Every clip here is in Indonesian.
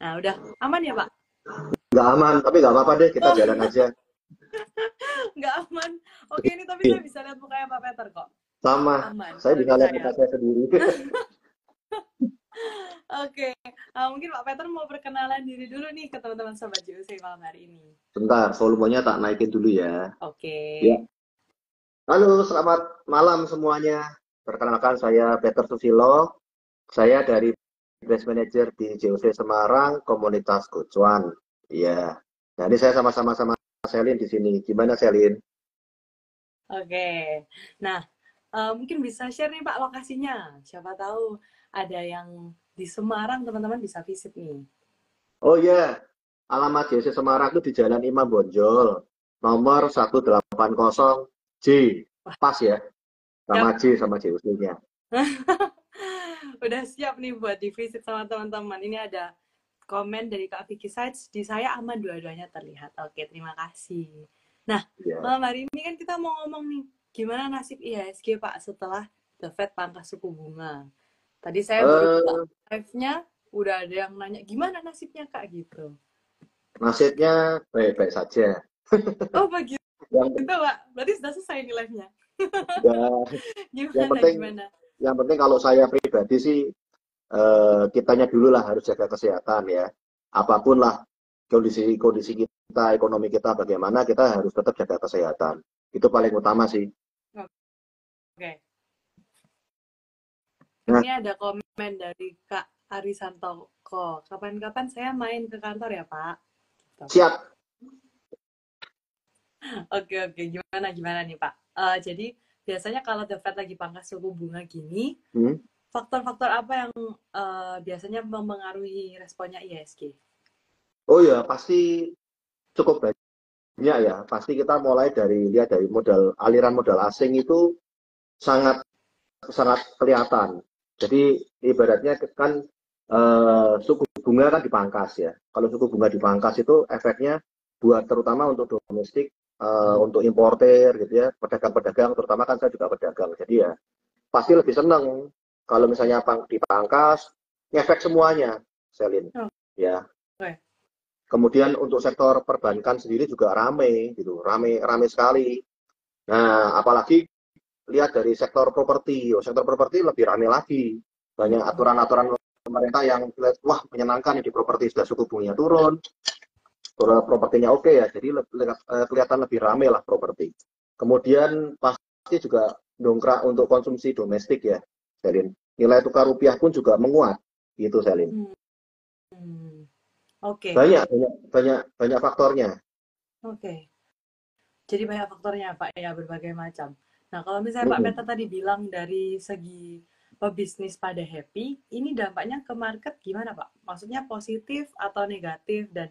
Nah, udah aman ya, Pak? Nggak aman, tapi nggak apa-apa deh, kita Oh, jalan aja. nggak aman. Oke, ini tapi saya bisa lihat mukanya Pak Peter kok. Sama, Aman saya kalau bisa di lihat muka saya. saya sendiri. Oke, mungkin Pak Peter mau perkenalan diri dulu nih ke teman-teman Sobat JUC malam hari ini. Bentar, volumenya tak naikin dulu ya. Oke. Ya, halo, selamat malam semuanya. Perkenalkan saya Peter Susilo. Saya dari Business Manager di JOC Semarang, Komunitas Gocuan. Iya. Nah, ini saya sama-sama Selin di sini. Gimana Selin? Oke. Nah, mungkin bisa share nih Pak lokasinya. Siapa tahu ada yang di Semarang teman-teman bisa visit nih. Oh iya, alamat JOC Semarang itu di Jalan Imam Bonjol, nomor 180 J. Wah, Pas ya, sama siap. J sama JOC-nya. Udah siap nih buat di visit sama teman-teman. Ini ada komen dari Kak Vicky Sites. Di saya aman dua-duanya terlihat. Oke, terima kasih. Nah, Ya. malam hari ini kan kita mau ngomong nih, gimana nasib IHSG Pak setelah The Fed pangkas suku bunga. Tadi saya baru buka Eh, live-nya, udah ada yang nanya, gimana nasibnya Kak gitu. nasibnya baik-baik saja. Oh, begitu Yang, Pak. Berarti sudah selesai nih live-nya. ya, yang Gimana, penting, gimana? yang penting kalau saya pribadi sih kitanya dulu lah harus jaga kesehatan ya. Apapun lah kondisi kita, ekonomi kita bagaimana, kita harus tetap jaga kesehatan. Itu paling utama sih. Oke. Nah, Ini ada komen dari Kak Arisantoko. Kapan-kapan saya main ke kantor ya, Pak. Gitu. siap. Oke, oke. Gimana, gimana nih, Pak? Jadi, biasanya kalau The Fed lagi pangkas suku bunga gini, Hmm. faktor-faktor apa yang biasanya mempengaruhi responnya IHSG? Oh ya, pasti cukup banyak ya. Pasti kita mulai dari lihat dari modal aliran modal asing itu sangat sangat kelihatan. Jadi ibaratnya kan suku bunga kan dipangkas ya. Kalau suku bunga dipangkas itu efeknya buat terutama untuk domestik, untuk importer gitu ya, pedagang-pedagang, terutama kan saya juga pedagang. Jadi ya pasti lebih seneng kalau misalnya dipangkas, ngefek semuanya, Selin. Oh, Ya. oke. Kemudian untuk sektor perbankan sendiri juga rame gitu, rame sekali. Nah, apalagi lihat dari sektor properti, sektor properti lebih rame lagi. Banyak Hmm. aturan-aturan pemerintah yang wah menyenangkan di properti sudah suku bunganya turun, propertinya oke ya, jadi kelihatan lebih rame lah properti. Kemudian pasti juga dongkrak untuk konsumsi domestik ya, Selin. Nilai tukar rupiah pun juga menguat, gitu Selin. Hmm. Hmm. Oke, Banyak faktornya. oke. Jadi banyak faktornya, Pak, ya, berbagai macam. Nah, kalau misalnya Pak Peta Mm-mm. tadi bilang dari segi pebisnis pada happy, ini dampaknya ke market gimana, Pak? Maksudnya positif atau negatif dan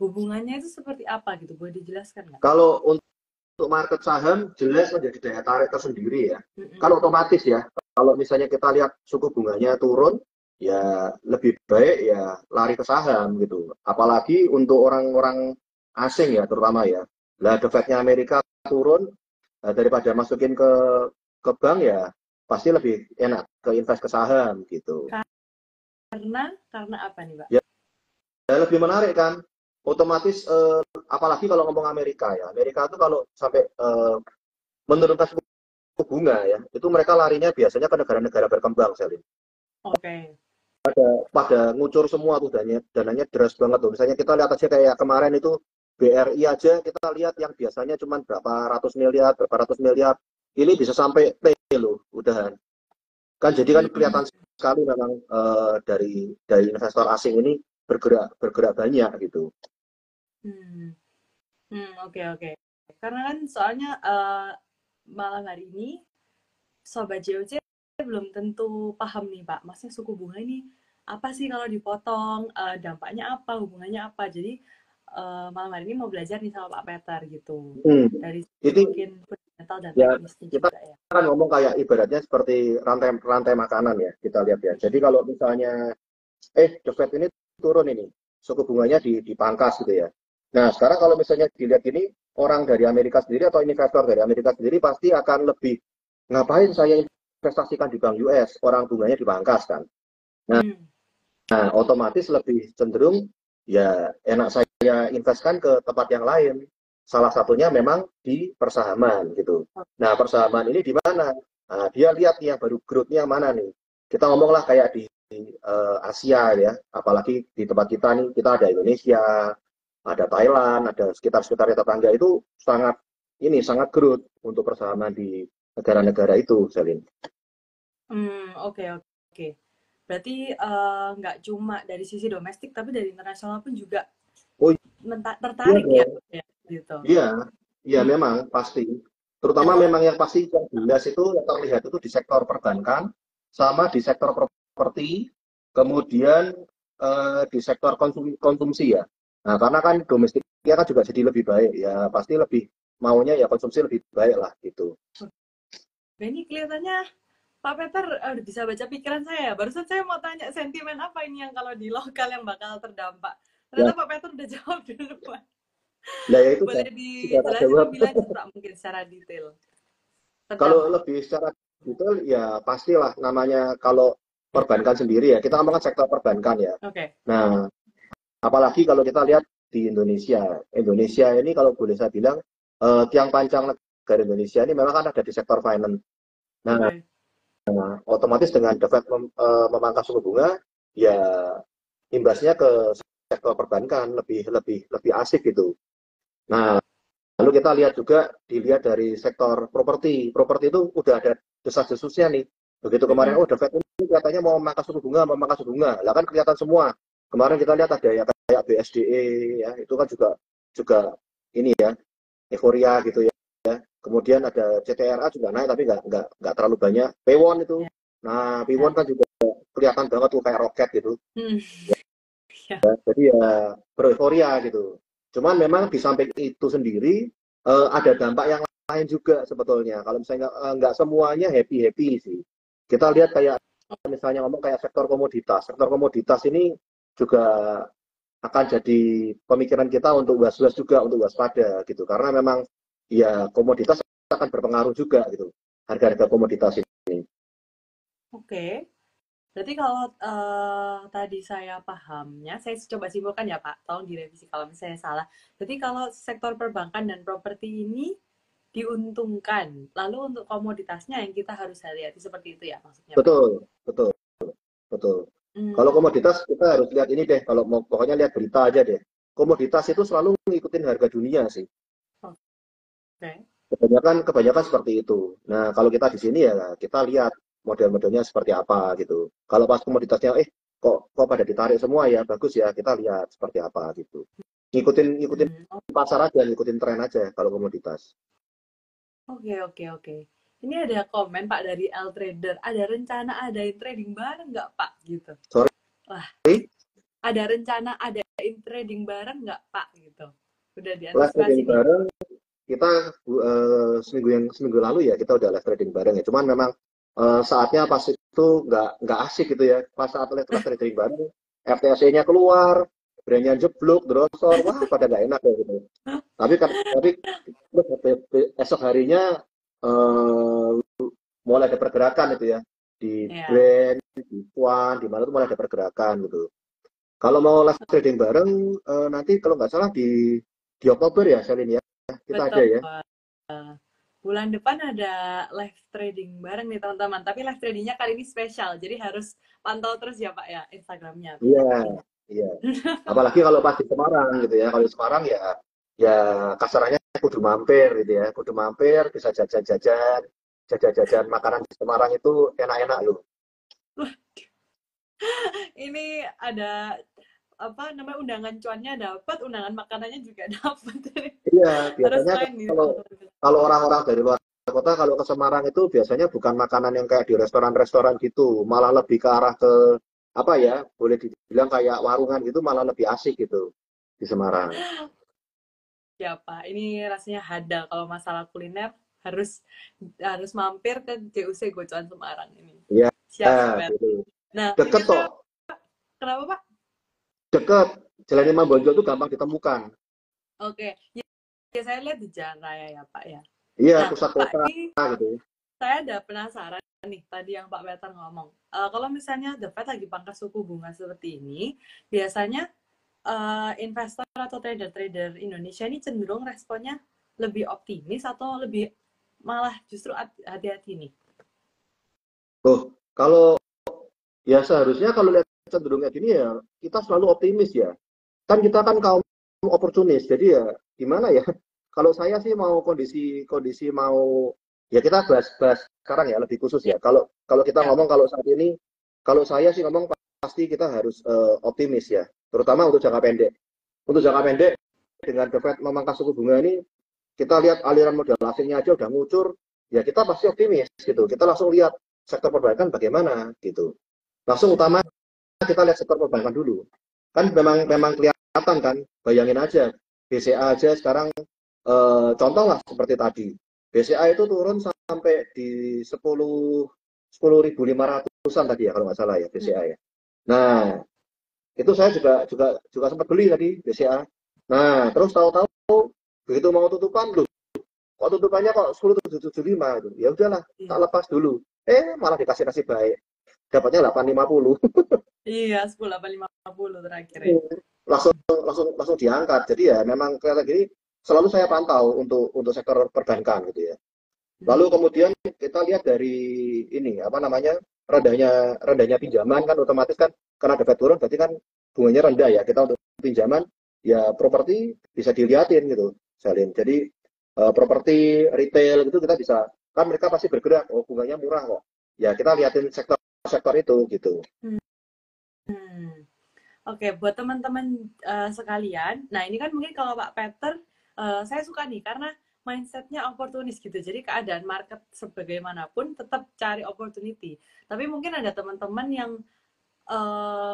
hubungannya itu seperti apa gitu? Boleh dijelaskan nggak? Kalau untuk market saham jelas menjadi daya tarik tersendiri ya. Mm-mm. Kan otomatis ya, kalau misalnya kita lihat suku bunganya turun, ya lebih baik ya lari ke saham gitu. Apalagi untuk orang-orang asing ya terutama ya. Lah The Fed-nya Amerika turun, daripada masukin ke bank ya pasti lebih enak ke invest ke saham gitu. Karena apa nih, Pak? Ya, ya lebih menarik kan. Otomatis apalagi kalau ngomong Amerika ya. Amerika itu kalau sampai menurunkan suku bunga ya, itu mereka larinya biasanya ke negara-negara berkembang, Selin. Oke. Pada ngucur semua tuh dananya deras banget tuh. Misalnya kita lihat aja kayak kemarin itu BRI aja kita lihat yang biasanya cuma berapa ratus miliar, ini bisa sampai T loh, udahan. Kan jadi kan Hmm. kelihatan sekali memang dari investor asing ini bergerak banyak gitu. Hmm. Hmm. Oke, oke. Karena kan soalnya malam hari ini Sobat JOC belum tentu paham nih Pak. Maksudnya suku bunga ini apa sih kalau dipotong, dampaknya apa, hubungannya apa. Jadi malam hari ini mau belajar nih sama Pak Peter gitu. Hmm. Dari segi Itu mungkin fundamental dan ya teknisnya kita juga ya. kan ngomong kayak ibaratnya seperti rantai rantai makanan ya kita lihat ya. Jadi kalau misalnya The Fed ini turun ini, suku bunganya dipangkas gitu ya. Nah, sekarang kalau misalnya dilihat ini, orang dari Amerika sendiri atau investor dari Amerika sendiri pasti akan lebih, ngapain saya investasikan di bank US, orang bunganya dipangkas kan. Nah, Hmm. Nah, otomatis lebih cenderung ya enak saya investkan ke tempat yang lain. Salah satunya memang di persahaman gitu. Nah, persahaman ini di mana? Nah, dia lihat nih yang baru growth-nya mana nih. Kita ngomonglah kayak di Asia ya, apalagi di tempat kita nih, kita ada Indonesia, ada Thailand, ada sekitar-sekitar tetangga itu sangat growth untuk persahaman di negara-negara itu, Selin. Oke, oke. Berarti nggak cuma dari sisi domestik, tapi dari internasional pun juga Oh iya tertarik ya, dong. gitu. Iya, iya Hmm. memang pasti. Terutama memang yang pasti yang jelas itu yang terlihat itu di sektor perbankan, sama di sektor properti, kemudian di sektor konsumsi ya. Nah, karena kan domestiknya kan juga jadi lebih baik ya, pasti lebih maunya ya konsumsi lebih baik lah gitu. Nah, ini kelihatannya Pak Peter udah bisa baca pikiran saya ya. Barusan saya mau tanya sentimen apa ini yang kalau di lokal yang bakal terdampak. Ya, Ternyata Pak Peter udah jawab duluan. nah ya itu Boleh sudah tak dijelasin jawab. lebih lanjut Pak mungkin secara detail. Kalau Terdampak. lebih secara detail ya pastilah namanya kalau perbankan sendiri ya, kita ngomongin sektor perbankan ya. Oke. Nah, apalagi kalau kita lihat di Indonesia. Indonesia ini kalau boleh saya bilang, tiang panjang negara Indonesia ini memang kan ada di sektor finance. Nah, Oke. otomatis dengan The Fed memangkas suku bunga, ya imbasnya ke sektor perbankan lebih lebih lebih asik gitu. Nah, lalu kita lihat juga dilihat dari sektor properti. Properti itu udah ada desas-desusnya nih. Begitu kemarin, Mm-mm. oh The Fed ini katanya mau memangkas suku bunga, memangkas suku bunga. Lah kan kelihatan semua. Kemarin kita lihat ada ya kayak BSDE ya, itu kan juga juga ini ya euforia gitu ya. Kemudian ada CTRA juga naik tapi nggak terlalu banyak. Pewon itu, Ya. nah Ya. Pewon kan juga kelihatan banget tuh kayak roket gitu. Hmm. Ya. Jadi ya bereuforia gitu. Cuman memang di samping itu sendiri ada dampak yang lain juga sebetulnya. Kalau misalnya nggak semuanya happy happy sih. Kita lihat kayak misalnya ngomong kayak sektor komoditas. Sektor komoditas ini juga akan jadi pemikiran kita untuk was-was juga, untuk waspada gitu. Karena memang ya komoditas akan berpengaruh juga gitu. Harga-harga komoditas ini. Oke. Berarti kalau tadi saya pahamnya, saya coba simpulkan ya Pak, tolong direvisi kalau misalnya salah. Berarti kalau sektor perbankan dan properti ini diuntungkan, lalu untuk komoditasnya yang kita harus hati-hati seperti itu ya maksudnya Pak? Betul, betul, betul. Kalau Hmm, komoditas kita harus lihat ini deh, kalau mau pokoknya lihat berita aja deh. Komoditas itu selalu ngikutin harga dunia sih. oke. Kebanyakan seperti itu. Nah, kalau kita di sini ya kita lihat model-modelnya seperti apa gitu. Kalau pas komoditasnya kok pada ditarik semua ya bagus ya, kita lihat seperti apa gitu. Ngikutin Hmm, oh, pasar aja, ngikutin tren aja kalau komoditas. oke, oke, oke. Ini ada komen Pak dari L Trader, ada rencana adain trading bareng nggak Pak? Gitu. Sorry, Wah, ada rencana adain trading bareng nggak Pak? Gitu. Udah live diantisipasi trading nih. bareng kita seminggu lalu ya kita udah live trading bareng ya. Cuman memang saatnya pas itu nggak asik gitu ya. Pas saat live trading bareng, FTSE-nya keluar, brandnya jeblok, drosor, wah pada nggak enak ya gitu. Tapi terus esok harinya eh, mulai ada pergerakan itu ya di Ya, brand, di Puan, di mana tuh mulai ada pergerakan gitu. Kalau mau live trading bareng nanti kalau nggak salah di Oktober ya, Selin ya, kita ada betul. ya. Bulan depan ada live trading bareng nih teman-teman. Tapi live tradingnya kali ini spesial, jadi harus pantau terus ya Pak ya Instagramnya. Iya, iya. Apalagi kalau pas di Semarang gitu ya. Kalau di Semarang ya ya kasarannya kudu mampir gitu ya. Kudu mampir bisa jajan makanan di Semarang itu enak-enak loh. Ini ada apa namanya undangan cuannya dapat, undangan makanannya juga dapat. Iya, Harus biasanya main nih kalau teman-teman. kalau orang-orang dari luar kota kalau ke Semarang itu biasanya bukan makanan yang kayak di restoran-restoran gitu, malah lebih ke arah ke apa ya, boleh dibilang kayak warungan gitu malah lebih asik gitu di Semarang. Ya Pak, ini rasanya hadal kalau masalah kuliner harus harus mampir ke JUC Gocuan Semarang ini. Iya, Siap, Pet. gitu. Nah, Deket ini kok, saya kenapa Pak? deket. Jalan Imam Bonjol itu gampang ditemukan. Oke, ya saya lihat di jalan raya ya Pak ya. Iya, Nah, pusat Pak, kota ini gitu. saya ada penasaran nih tadi yang Pak Peter ngomong. Kalau misalnya The Fed lagi pangkas suku bunga seperti ini, biasanya investor atau trader-trader Indonesia ini cenderung responnya lebih optimis atau lebih malah justru hati-hati nih? Oh, kalau ya seharusnya kalau lihat cenderung kayak gini ya kita selalu optimis ya. Kan kita kan kaum oportunis, jadi ya gimana ya? Kalau saya sih mau kondisi mau ya kita bahas sekarang ya lebih khusus Ya, ya. Kalau kalau kita ya. ngomong kalau saat ini, kalau saya sih ngomong pasti kita harus optimis ya, terutama untuk jangka pendek. Untuk jangka pendek dengan The Fed memangkas suku bunga ini, kita lihat aliran modal asingnya aja udah ngucur, ya kita pasti optimis gitu. Kita langsung lihat sektor perbankan bagaimana gitu. Langsung utama kita lihat sektor perbankan dulu. Kan memang kelihatan kan, bayangin aja BCA aja sekarang contoh lah seperti tadi. BCA itu turun sampai di 10.500-an tadi ya kalau nggak salah ya BCA ya. Nah, itu saya juga sempat beli tadi BCA. Nah, terus tahu-tahu begitu mau tutupan loh, kok tutupannya kok 10.775 itu. Ya udahlah, tak Iya, lepas dulu. Malah dikasih nasib baik. Dapatnya 850. iya 10.850 terakhir ya. langsung diangkat. Jadi ya memang kayak gini selalu saya pantau untuk sektor perbankan gitu ya. Lalu Hmm. kemudian kita lihat dari ini apa namanya rendahnya pinjaman kan otomatis kan karena dapat turun berarti kan bunganya rendah ya. Kita untuk pinjaman ya properti bisa dilihatin gitu, Salin. Jadi properti retail gitu kita bisa kan mereka pasti bergerak. Oh bunganya murah kok. Ya kita liatin sektor itu gitu. Hmm. Oke, buat teman-teman sekalian, nah ini kan mungkin kalau Pak Peter, saya suka nih karena mindsetnya oportunis gitu. Jadi keadaan market sebagaimanapun tetap cari opportunity. Tapi mungkin ada teman-teman yang eh,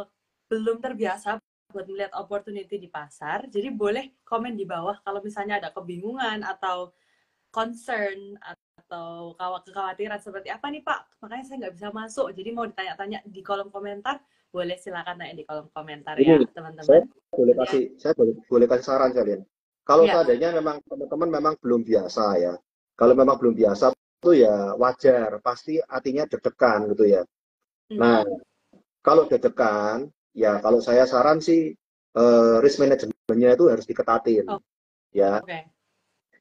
belum terbiasa buat melihat opportunity di pasar. Jadi boleh komen di bawah kalau misalnya ada kebingungan atau concern atau kekhawatiran seperti apa nih Pak? Makanya saya nggak bisa masuk. Jadi mau ditanya-tanya di kolom komentar, boleh silakan tanya di kolom komentar Ini ya saya teman-teman. boleh kasih saran kalian. Kalau Ya. seandainya memang teman-teman memang belum biasa ya, kalau memang belum biasa itu ya wajar, pasti artinya deg-degan gitu ya. Nah, Hmm. kalau deg-degan, ya kalau saya saran sih risk manajemennya itu harus diketatin Oh, ya. oke. Okay.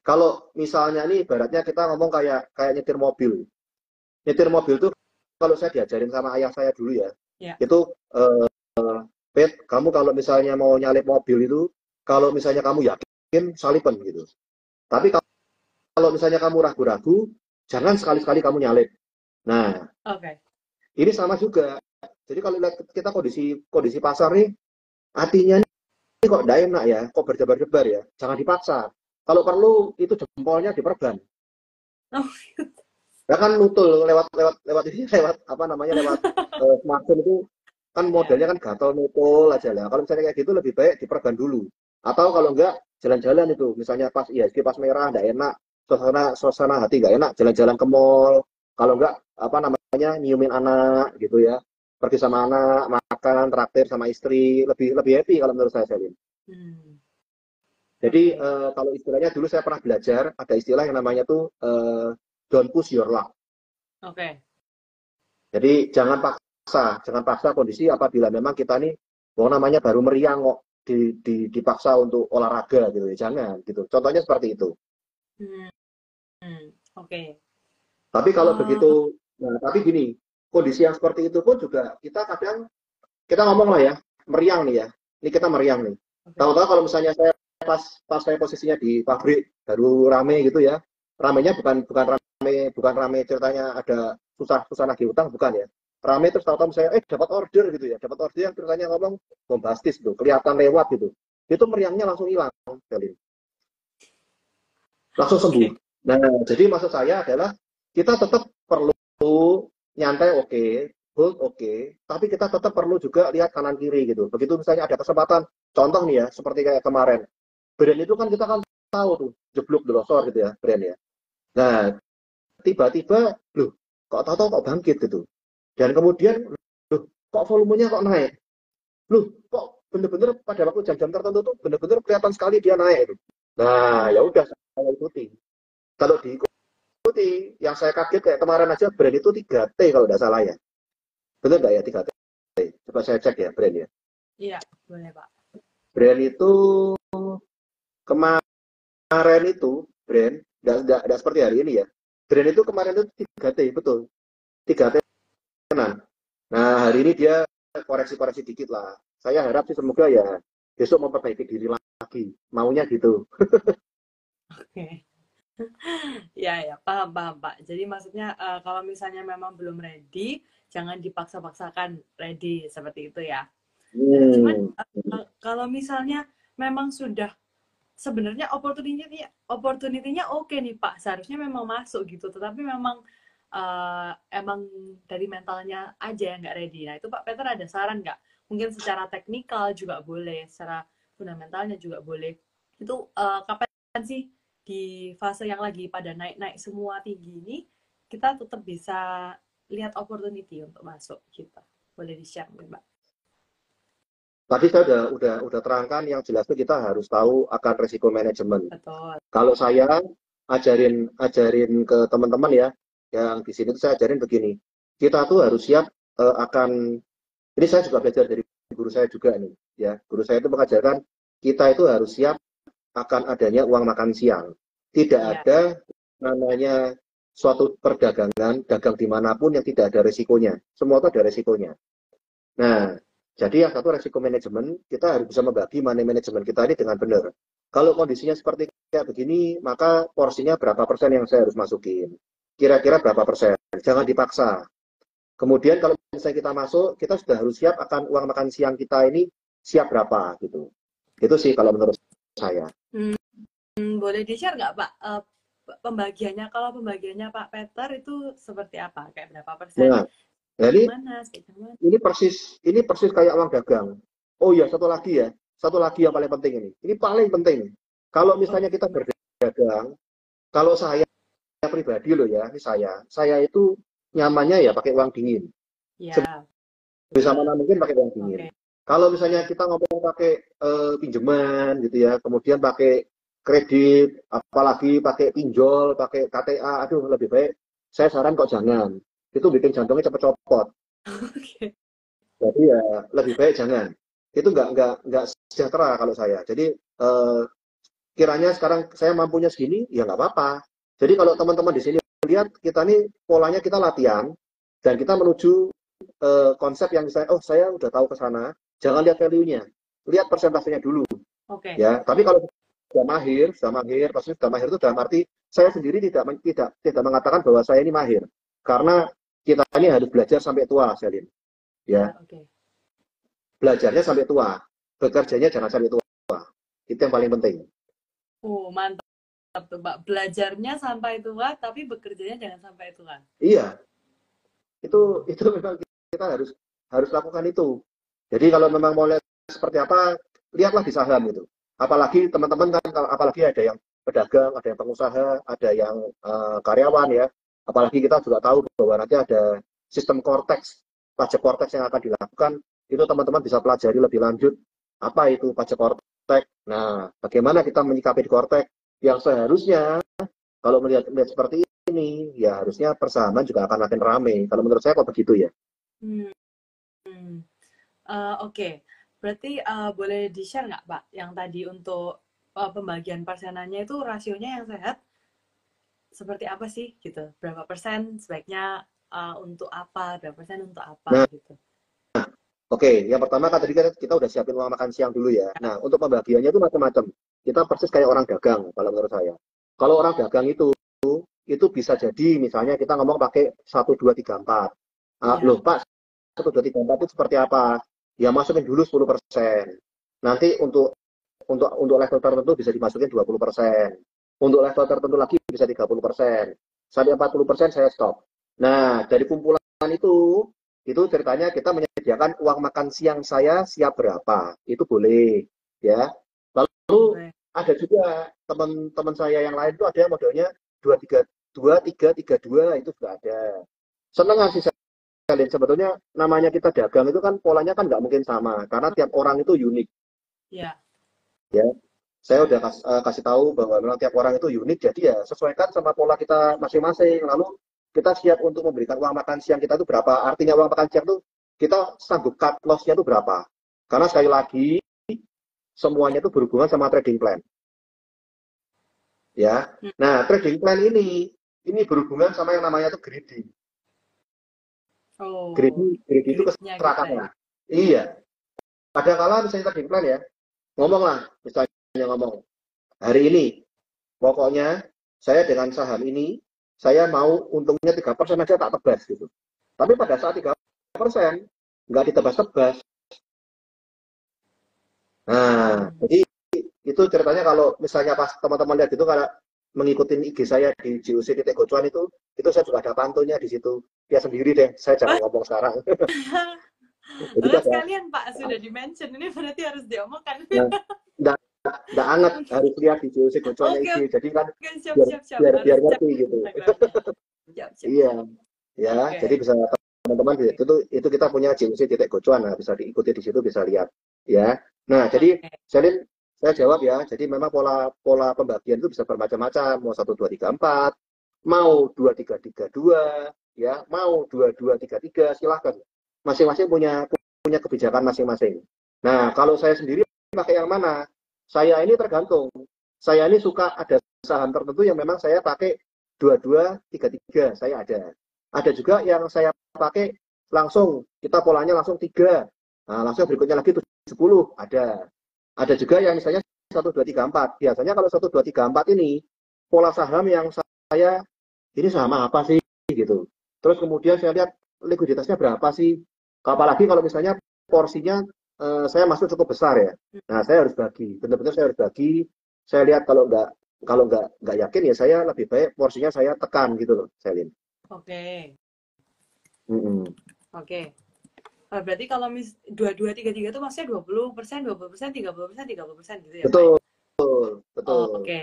Kalau misalnya nih ibaratnya kita ngomong kayak kayak nyetir mobil. Nyetir mobil tuh kalau saya diajarin sama ayah saya dulu ya, Ya. itu eh, Pet, kamu kalau misalnya mau nyalip mobil itu, kalau misalnya kamu yakin, salipen gitu. Tapi kalau misalnya kamu ragu-ragu, jangan sekali-sekali kamu nyalip. Nah, Oke. Okay. ini sama juga. Jadi kalau lihat kita kondisi kondisi pasar nih, hatinya ini kok tidak enak ya, kok berdebar-debar ya, jangan dipaksa. Kalau perlu itu jempolnya diperban. Oh. Ya kan nutul lewat lewat lewat ini lewat apa namanya lewat smartphone itu kan Ya. modelnya kan gatel nutul aja lah. Kalau misalnya kayak gitu lebih baik diperban dulu. Atau kalau enggak jalan-jalan itu misalnya pas IHSG pas merah enggak enak, suasana hati enggak enak, jalan-jalan ke mall. Kalau enggak apa namanya nyiumin anak gitu ya. Pergi sama anak, makan, traktir sama istri, lebih lebih happy kalau menurut saya Selin. Hmm. Jadi Oke. Okay. kalau istilahnya dulu saya pernah belajar ada istilah yang namanya tuh don't push your luck. Oke. Okay. Jadi jangan paksa kondisi apabila memang kita nih, mau namanya baru meriang kok dipaksa untuk olahraga gitu ya, jangan gitu. Contohnya seperti itu. Hmm. Hmm. Oke. Okay. Tapi kalau begitu, nah tapi gini, kondisi yang seperti itu pun juga kita kadang kita ngomong lah ya, meriang nih ya, ini kita meriang nih. Oke. Tahu-tahu kalau misalnya saya pas saya posisinya di pabrik baru rame gitu ya, ramenya bukan rame ceritanya ada susah nagih utang bukan ya. Rame terus tahu-tahu saya dapat order gitu ya, dapat order yang ceritanya ngomong bombastis tuh, kelihatan lewat gitu. Itu meriangnya langsung hilang, Kelin. Langsung sembuh. Oke. Nah, jadi maksud saya adalah kita tetap perlu nyantai oke, hold oke, tapi kita tetap perlu juga lihat kanan kiri gitu. Begitu misalnya ada kesempatan, contoh nih ya, seperti kayak kemarin, brand itu kan kita kan tahu tuh, jeblok delosor gitu ya, brand ya. Nah, tiba-tiba, loh, kok tahu-tahu kok bangkit gitu. Dan kemudian, loh, kok volumenya kok naik? Loh, kok bener-bener pada waktu jam-jam tertentu tuh bener-bener kelihatan sekali dia naik itu. Nah, ya Hmm. udah saya ikuti. Kalau diikuti Yang saya kaget kayak kemarin aja brand itu 3T kalau tidak salah ya. Benar nggak ya 3T? Coba saya cek ya brand ya. Iya, boleh Pak. Brand itu kemarin itu brand tidak seperti hari ini ya. Brand itu kemarin itu 3T betul. 3T. Nah hari ini dia koreksi-koreksi dikit lah. Saya harap sih semoga ya besok memperbaiki diri lagi. Maunya gitu. Oke. Ya, ya, paham, paham, Pak. Jadi maksudnya kalau misalnya memang belum ready, jangan dipaksa-paksakan ready seperti itu ya. Nah, cuman Hmm. kalau misalnya memang sudah sebenarnya opportunity-nya oke nih Pak, seharusnya memang masuk gitu, tetapi memang emang dari mentalnya aja yang nggak ready. Nah itu Pak Peter ada saran nggak? Mungkin secara teknikal juga boleh, secara fundamentalnya juga boleh. Itu kapan sih di fase yang lagi pada naik-naik semua tinggi ini, kita tetap bisa lihat opportunity untuk masuk gitu. Boleh di-share mungkin Pak? Tadi saya udah terangkan yang jelas itu kita harus tahu akan resiko manajemen. Betul. Kalau saya ajarin ke teman-teman ya, yang di sini tuh saya ajarin begini. Kita tuh harus siap akan ini saya juga belajar dari guru saya juga nih, ya. Guru saya itu mengajarkan kita itu harus siap akan adanya uang makan siang. Tidak Iya. ada namanya suatu perdagangan, dagang dimanapun yang tidak ada resikonya. Semua itu ada resikonya. Nah, jadi yang satu resiko manajemen, kita harus bisa membagi money manajemen kita ini dengan benar. Kalau kondisinya seperti kayak begini, maka porsinya berapa persen yang saya harus masukin? Kira-kira berapa persen? Jangan dipaksa. Kemudian kalau misalnya kita masuk, kita sudah harus siap akan uang makan siang kita ini siap berapa gitu. Itu sih kalau menurut saya. Boleh di-share nggak Pak pembagiannya? Kalau pembagiannya Pak Peter itu seperti apa? Kayak berapa persen? Nah, Yang jadi mana? Yang mana? ini persis kayak uang dagang. Oh iya, satu lagi yang paling penting ini. Ini paling penting. Kalau Oh, misalnya kita berdagang, kalau saya pribadi loh ya, ini saya itu nyamannya ya pakai uang dingin. ya, Bisa betul. mana mungkin pakai uang dingin. Oke. Kalau misalnya kita ngomong pakai pinjaman gitu ya, kemudian pakai kredit, apalagi pakai pinjol, pakai KTA, aduh lebih baik saya saran kok jangan. Itu bikin jantungnya cepet copot. Oke. Jadi ya lebih baik jangan. Itu nggak sejahtera kalau saya. Jadi kiranya sekarang saya mampunya segini, ya nggak apa-apa. Jadi kalau teman-teman di sini lihat kita nih polanya kita latihan dan kita menuju konsep yang saya udah tahu ke sana, jangan lihat value-nya, lihat persentasenya dulu Oke. ya. Tapi kalau pasti sudah mahir itu dalam arti saya sendiri tidak mengatakan bahwa saya ini mahir, karena kita ini harus belajar sampai tua, Selin. Ya, Ya, oke. belajarnya sampai tua, bekerjanya jangan sampai tua. Itu yang paling penting. Mantap tuh Pak. Belajarnya sampai tua, tapi bekerjanya jangan sampai tua. Iya, Hmm. itu memang kita harus lakukan itu. Jadi kalau memang mau lihat seperti apa, lihatlah di saham gitu. Apalagi teman-teman kan, apalagi ada yang pedagang, ada yang pengusaha, ada yang karyawan ya. Apalagi kita juga tahu bahwa nanti ada sistem Cortex, pajak Cortex yang akan dilakukan. Itu teman-teman bisa pelajari lebih lanjut apa itu pajak Cortex. Nah, bagaimana kita menyikapi di Cortex yang seharusnya kalau melihat seperti ini, ya harusnya persahaman juga akan makin ramai. Kalau menurut saya kok begitu ya. Hmm. Oke. Berarti boleh di-share nggak Pak? Yang tadi untuk pembagian persenannya itu rasionya yang sehat seperti apa sih gitu? Berapa persen sebaiknya untuk apa? Berapa persen untuk apa Nah, gitu? oke, yang pertama kan tadi kita udah siapin uang makan siang dulu ya. Nah, untuk pembagiannya itu macam-macam. Kita persis kayak orang dagang, kalau menurut saya. Kalau orang dagang itu bisa jadi misalnya kita ngomong pakai 1, 2, 3, 4. Iya. Loh Pak, 1, 2, 3, 4 itu seperti apa? Ya masukin dulu 10%. Nanti untuk level tertentu bisa dimasukin 20%. Untuk level tertentu lagi bisa 30%. Sampai 40% saya stop. Nah, dari kumpulan itu ceritanya kita menyediakan uang makan siang saya siap berapa. Itu boleh, ya. Lalu Boleh. ada juga teman-teman saya yang lain itu ada yang modelnya 2, 3, 2, 3, 3, 2 itu juga ada. Seneng sih sekalian sebetulnya namanya kita dagang itu kan polanya kan nggak mungkin sama karena tiap orang itu unik Iya. ya. Saya udah kasih tahu bahwa memang tiap orang itu unik, jadi ya sesuaikan sama pola kita masing-masing. Lalu kita siap untuk memberikan uang makan siang kita itu berapa. Artinya uang makan siang itu kita sanggup cut loss-nya itu berapa. Karena sekali lagi, semuanya itu berhubungan sama trading plan. Ya, nah trading plan ini berhubungan sama yang namanya tuh greedy. Oh, Greedy itu gridnya kita ya. keserakahan. Iya. Kadang-kala misalnya trading plan ya, ngomong lah, misalnya ngomong, hari ini, pokoknya saya dengan saham ini, saya mau untungnya 3% aja tak tebas gitu. Tapi pada saat 3%, nggak ditebas-tebas. Nah, jadi itu ceritanya kalau misalnya pas teman-teman lihat itu, kalau mengikuti IG saya di JOC.Gocuan itu saya juga ada pantunya di situ. Dia sendiri deh, saya jarang ngomong sekarang. Jadi Oh, ada, sekalian Pak sudah di-mention, ini berarti harus diomongkan. nah, nggak anget, harus lihat di JOC.Gocuannya Oke, IG. Jadi kan oke, siap, biar siap, siap. biar Harus biar cek ngerti gitu. Instagramnya. Siap, siap, Iya, siap. ya. Oke. Jadi bisa teman-teman itu kita punya JOC.Gocuan, nah bisa diikuti di situ, bisa lihat. Ya. Nah, jadi Oke. saya jawab ya. Jadi memang pola pembagian itu bisa bermacam-macam. Mau 1, 2, 3, 4, mau 2, 3, 3, 2, ya, mau 2, 2, 3, 3, silahkan. Masing-masing punya kebijakan masing-masing. Nah, kalau saya sendiri pakai yang mana? Saya ini tergantung. Saya ini suka ada saham tertentu yang memang saya pakai 2, 2, 3, 3. Saya ada. Ada juga yang saya pakai langsung, kita polanya langsung 3. Nah, langsung berikutnya lagi 10. Ada juga yang misalnya 1, 2, 3, 4. Biasanya kalau 1, 2, 3, 4 ini pola saham yang saya ini sama apa sih gitu. Terus kemudian saya lihat likuiditasnya berapa sih. Apalagi kalau misalnya porsinya saya masuk cukup besar ya. Nah, saya harus bagi. Benar-benar saya harus bagi. Saya lihat kalau nggak yakin ya saya lebih baik porsinya saya tekan gitu loh, Selin. Oke. Mm-mm. Oke. Berarti kalau 2, 2, 3, 3 itu maksudnya 20%, 20%, 30%, 30% gitu ya, Pak? Betul, Oh, betul. oke.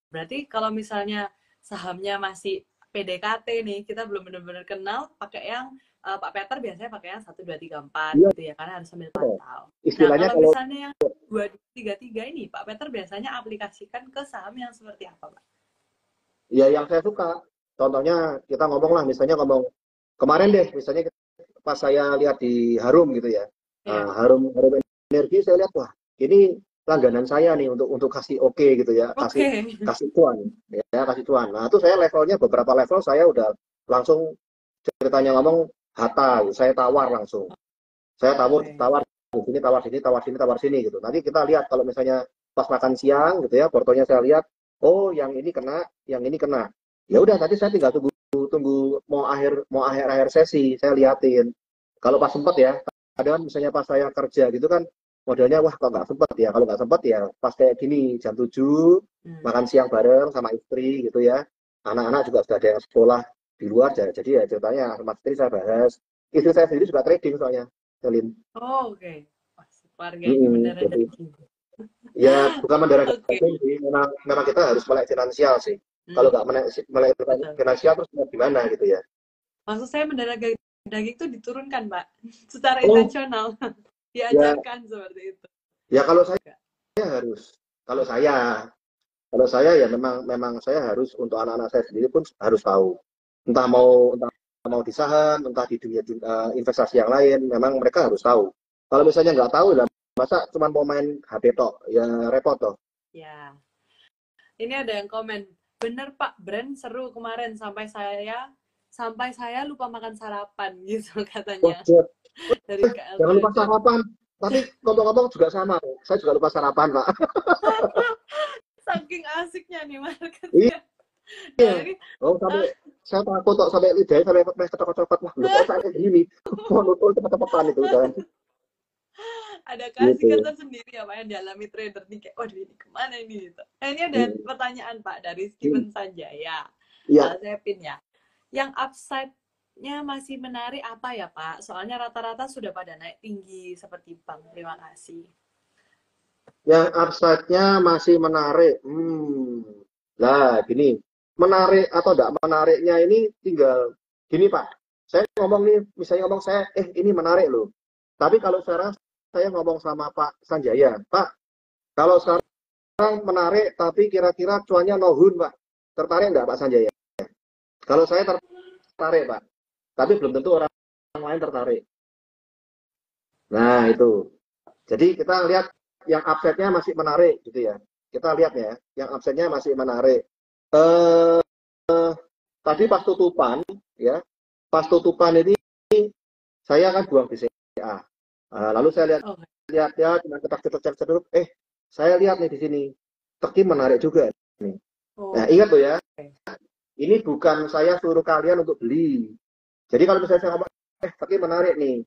Berarti kalau misalnya sahamnya masih PDKT nih, kita belum benar-benar kenal, pakai yang Pak Peter biasanya pakai yang 1, 2, 3, 4 Iya, gitu ya, karena harus sambil pantau. Nah, istilahnya kalau kalau misalnya yang 2, 2, 3, 3 ini, Pak Peter biasanya aplikasikan ke saham yang seperti apa, Pak? ya yang saya suka, contohnya kita ngomong lah, misalnya ngomong kemarin deh, misalnya pas saya lihat di Harum gitu ya. Iya. Harum Energi saya lihat, wah ini langganan saya nih untuk kasih oke gitu ya, kasih Oke. kasih cuan ya, kasih cuan. Nah itu saya levelnya beberapa level saya udah langsung ceritanya ngomong Hatta, saya tawar langsung. Saya Oke. tawar di sini, tawar sini, tawar sini, tawar sini gitu. Nanti kita lihat kalau misalnya pas makan siang gitu ya, portonya saya lihat, oh yang ini kena, yang ini kena. Ya udah, tadi saya tinggal tunggu mau akhir sesi, saya liatin. Kalau pas sempet ya, kadang misalnya pas saya kerja gitu kan, modelnya wah kok nggak sempet ya. Kalau nggak sempet ya pas kayak gini jam 7 makan siang bareng sama istri gitu ya. Anak-anak juga sudah ada yang sekolah di luar, jadi ya ceritanya sama istri saya bahas. Istri saya sendiri juga trading soalnya, Selin. Oh, oke. Wah, keluarga ini mendarah Jadi daging. ya bukan mendarah Oke. daging sih, memang kita harus melek finansial sih. Kalau Hmm, nggak melek betul. finansial terus mau gimana gitu ya. Maksud saya mendarah daging itu diturunkan, Pak. Secara Oh intensional. ya, Diajarkan seperti itu. ya kalau saya Enggak. harus, kalau saya kalau saya ya memang saya harus untuk anak-anak saya sendiri pun harus tahu. Entah mau di saham, entah di dunia investasi yang lain, memang mereka harus tahu. Kalau misalnya nggak tahu lah, masa cuma mau main HP tok, ya repot toh. Ya. Ini ada yang komen. Bener Pak, brand seru kemarin sampai saya lupa makan sarapan gitu Wah, katanya Jod, dari KL jangan lupa Trader. sarapan. Tapi ngomong-ngomong juga sama, saya juga lupa sarapan, Pak. Saking asiknya nih marketnya. Iya, Nah, ini oh sampai saya takut kok sampai lidahnya sampai kecokot-cokot. Wah, lu kok kayak gini? Mau nutul cepet-cepetan itu kan. ada Gitu keasikan ya. tersendiri apa yang dialami trader nih kayak waduh ini kemana ini gitu. Nah, ini ada Hmm. pertanyaan Pak dari Hmm. Steven Sanjaya. Iya, Saya pin ya. Yang upside-nya masih menarik apa ya Pak? Soalnya rata-rata sudah pada naik tinggi seperti bank. Terima kasih. yang upside-nya masih menarik. Lah, gini. Menarik atau tidak menariknya ini tinggal gini, Pak. Saya ngomong nih, misalnya ngomong saya, ini menarik loh. Tapi kalau sekarang saya ngomong sama Pak Sanjaya, Pak, kalau sekarang menarik, tapi kira-kira cuannya nohun, Pak. Tertarik nggak, Pak Sanjaya? Kalau saya tertarik, Pak. Tapi belum tentu orang lain tertarik. Nah, itu. Jadi kita lihat yang upside-nya masih menarik, gitu ya. Kita lihat ya, yang upside-nya masih menarik. Eh, tadi pas tutupan, ya, pas tutupan ini saya akan buang BCA. Lalu saya lihat Oh, lihat ya, cuma cetak-cetak, saya lihat nih di sini, Tekim menarik juga nih. Nah, oh, ingat tuh ya, oke. ini bukan saya suruh kalian untuk beli. Jadi kalau misalnya saya ngomong, Tekim menarik nih,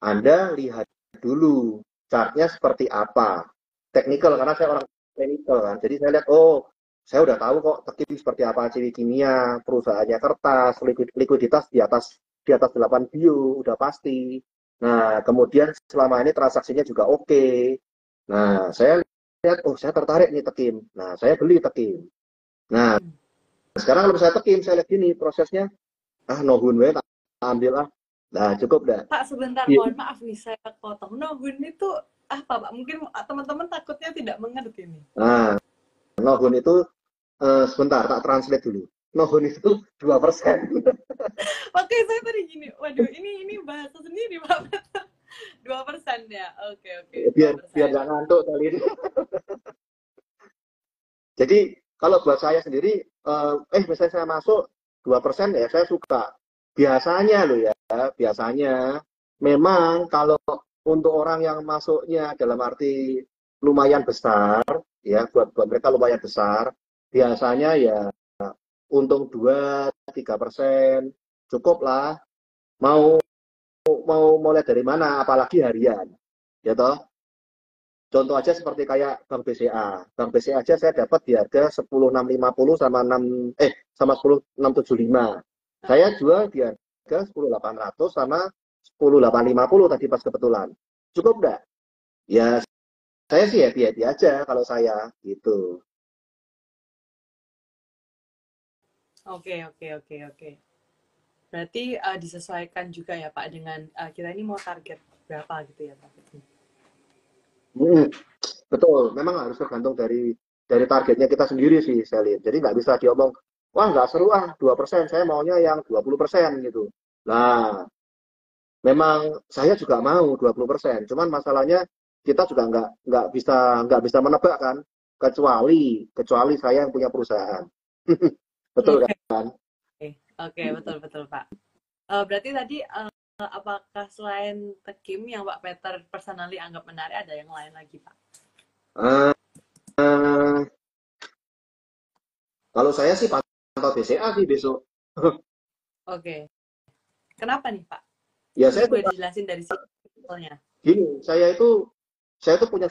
Anda lihat dulu chartnya seperti apa. Technical, karena saya orang technical kan. Jadi saya lihat, oh, saya udah tahu kok Tekim seperti apa, Ciwi Kimia, perusahaannya kertas, likuiditas di atas 8 bio, udah pasti. Nah, kemudian selama ini transaksinya juga oke. Nah, saya lihat, oh saya tertarik nih Tekim. Nah, saya beli Tekim. Nah, Hmm. sekarang kalau saya Tekim, saya lihat gini prosesnya, nohun we, tak ambil ah. Nah, cukup dah. Pak, sebentar, Iya. mohon maaf nih saya potong. Nohun itu apa, Pak? Mungkin teman-teman takutnya tidak mengerti nih. Nah, nohun itu sebentar tak translate dulu. Nohun itu 2%. Oke, saya tadi gini, waduh, ini bahasa sendiri, Pak. 2% ya. Oke, oke, dua biar biar persen. nggak ngantuk kali ini. Jadi kalau buat saya sendiri, misalnya saya masuk 2% ya saya suka. Biasanya loh ya, biasanya memang kalau untuk orang yang masuknya dalam arti lumayan besar, ya buat mereka lumayan besar, biasanya ya untung 2-3% cukup lah. Mau mau mulai dari mana, apalagi harian, ya toh. Contoh aja seperti kayak Bank BCA. Bank BCA aja saya dapat di harga 10.650 sama 10.675. Saya jual di harga 10.800 sama 10.850 tadi pas kebetulan. Cukup enggak? Ya saya sih happy-happy aja kalau saya gitu. Oke, oke, oke, oke. Berarti disesuaikan juga ya, Pak, dengan kita ini mau target berapa gitu ya, Pak? Hmm, betul, memang harus tergantung dari targetnya kita sendiri sih, saya lihat. Jadi nggak bisa diomong, wah nggak seru 2%, saya maunya yang 20% gitu. Nah, memang saya juga mau 20%, cuman masalahnya kita juga nggak bisa menebak kan, kecuali saya yang punya perusahaan. Betul Oke, kan? oke, betul, betul, Pak. Berarti tadi apakah selain Tekim yang Pak Peter personally anggap menarik, ada yang lain lagi, Pak? Eh, eh, Kalau saya sih pantau BCA sih besok. Oke. Kenapa nih, Pak? Ya Mungkin saya boleh suka dijelasin dari simpelnya. gini, saya itu punya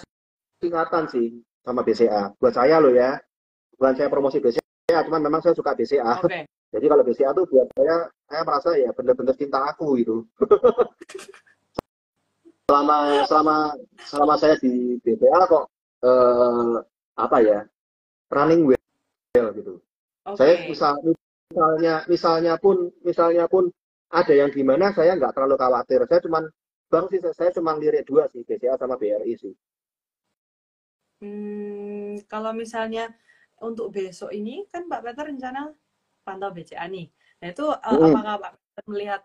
singkatan sih sama BCA. Buat saya loh ya, bukan saya promosi BCA, cuman memang saya suka BCA. Oke. Jadi kalau BCA tuh buat saya merasa ya benar-benar cinta aku gitu. selama selama selama saya di BPA kok eh, apa ya, running well gitu. Saya Oke. misalnya pun ada yang gimana saya nggak terlalu khawatir. Saya cuma lirik dua sih, BCA sama BRI sih. Kalau misalnya untuk besok ini kan Pak Peter rencana pantau BCA nih. Nah itu Mm-mm. apakah Pak Peter melihat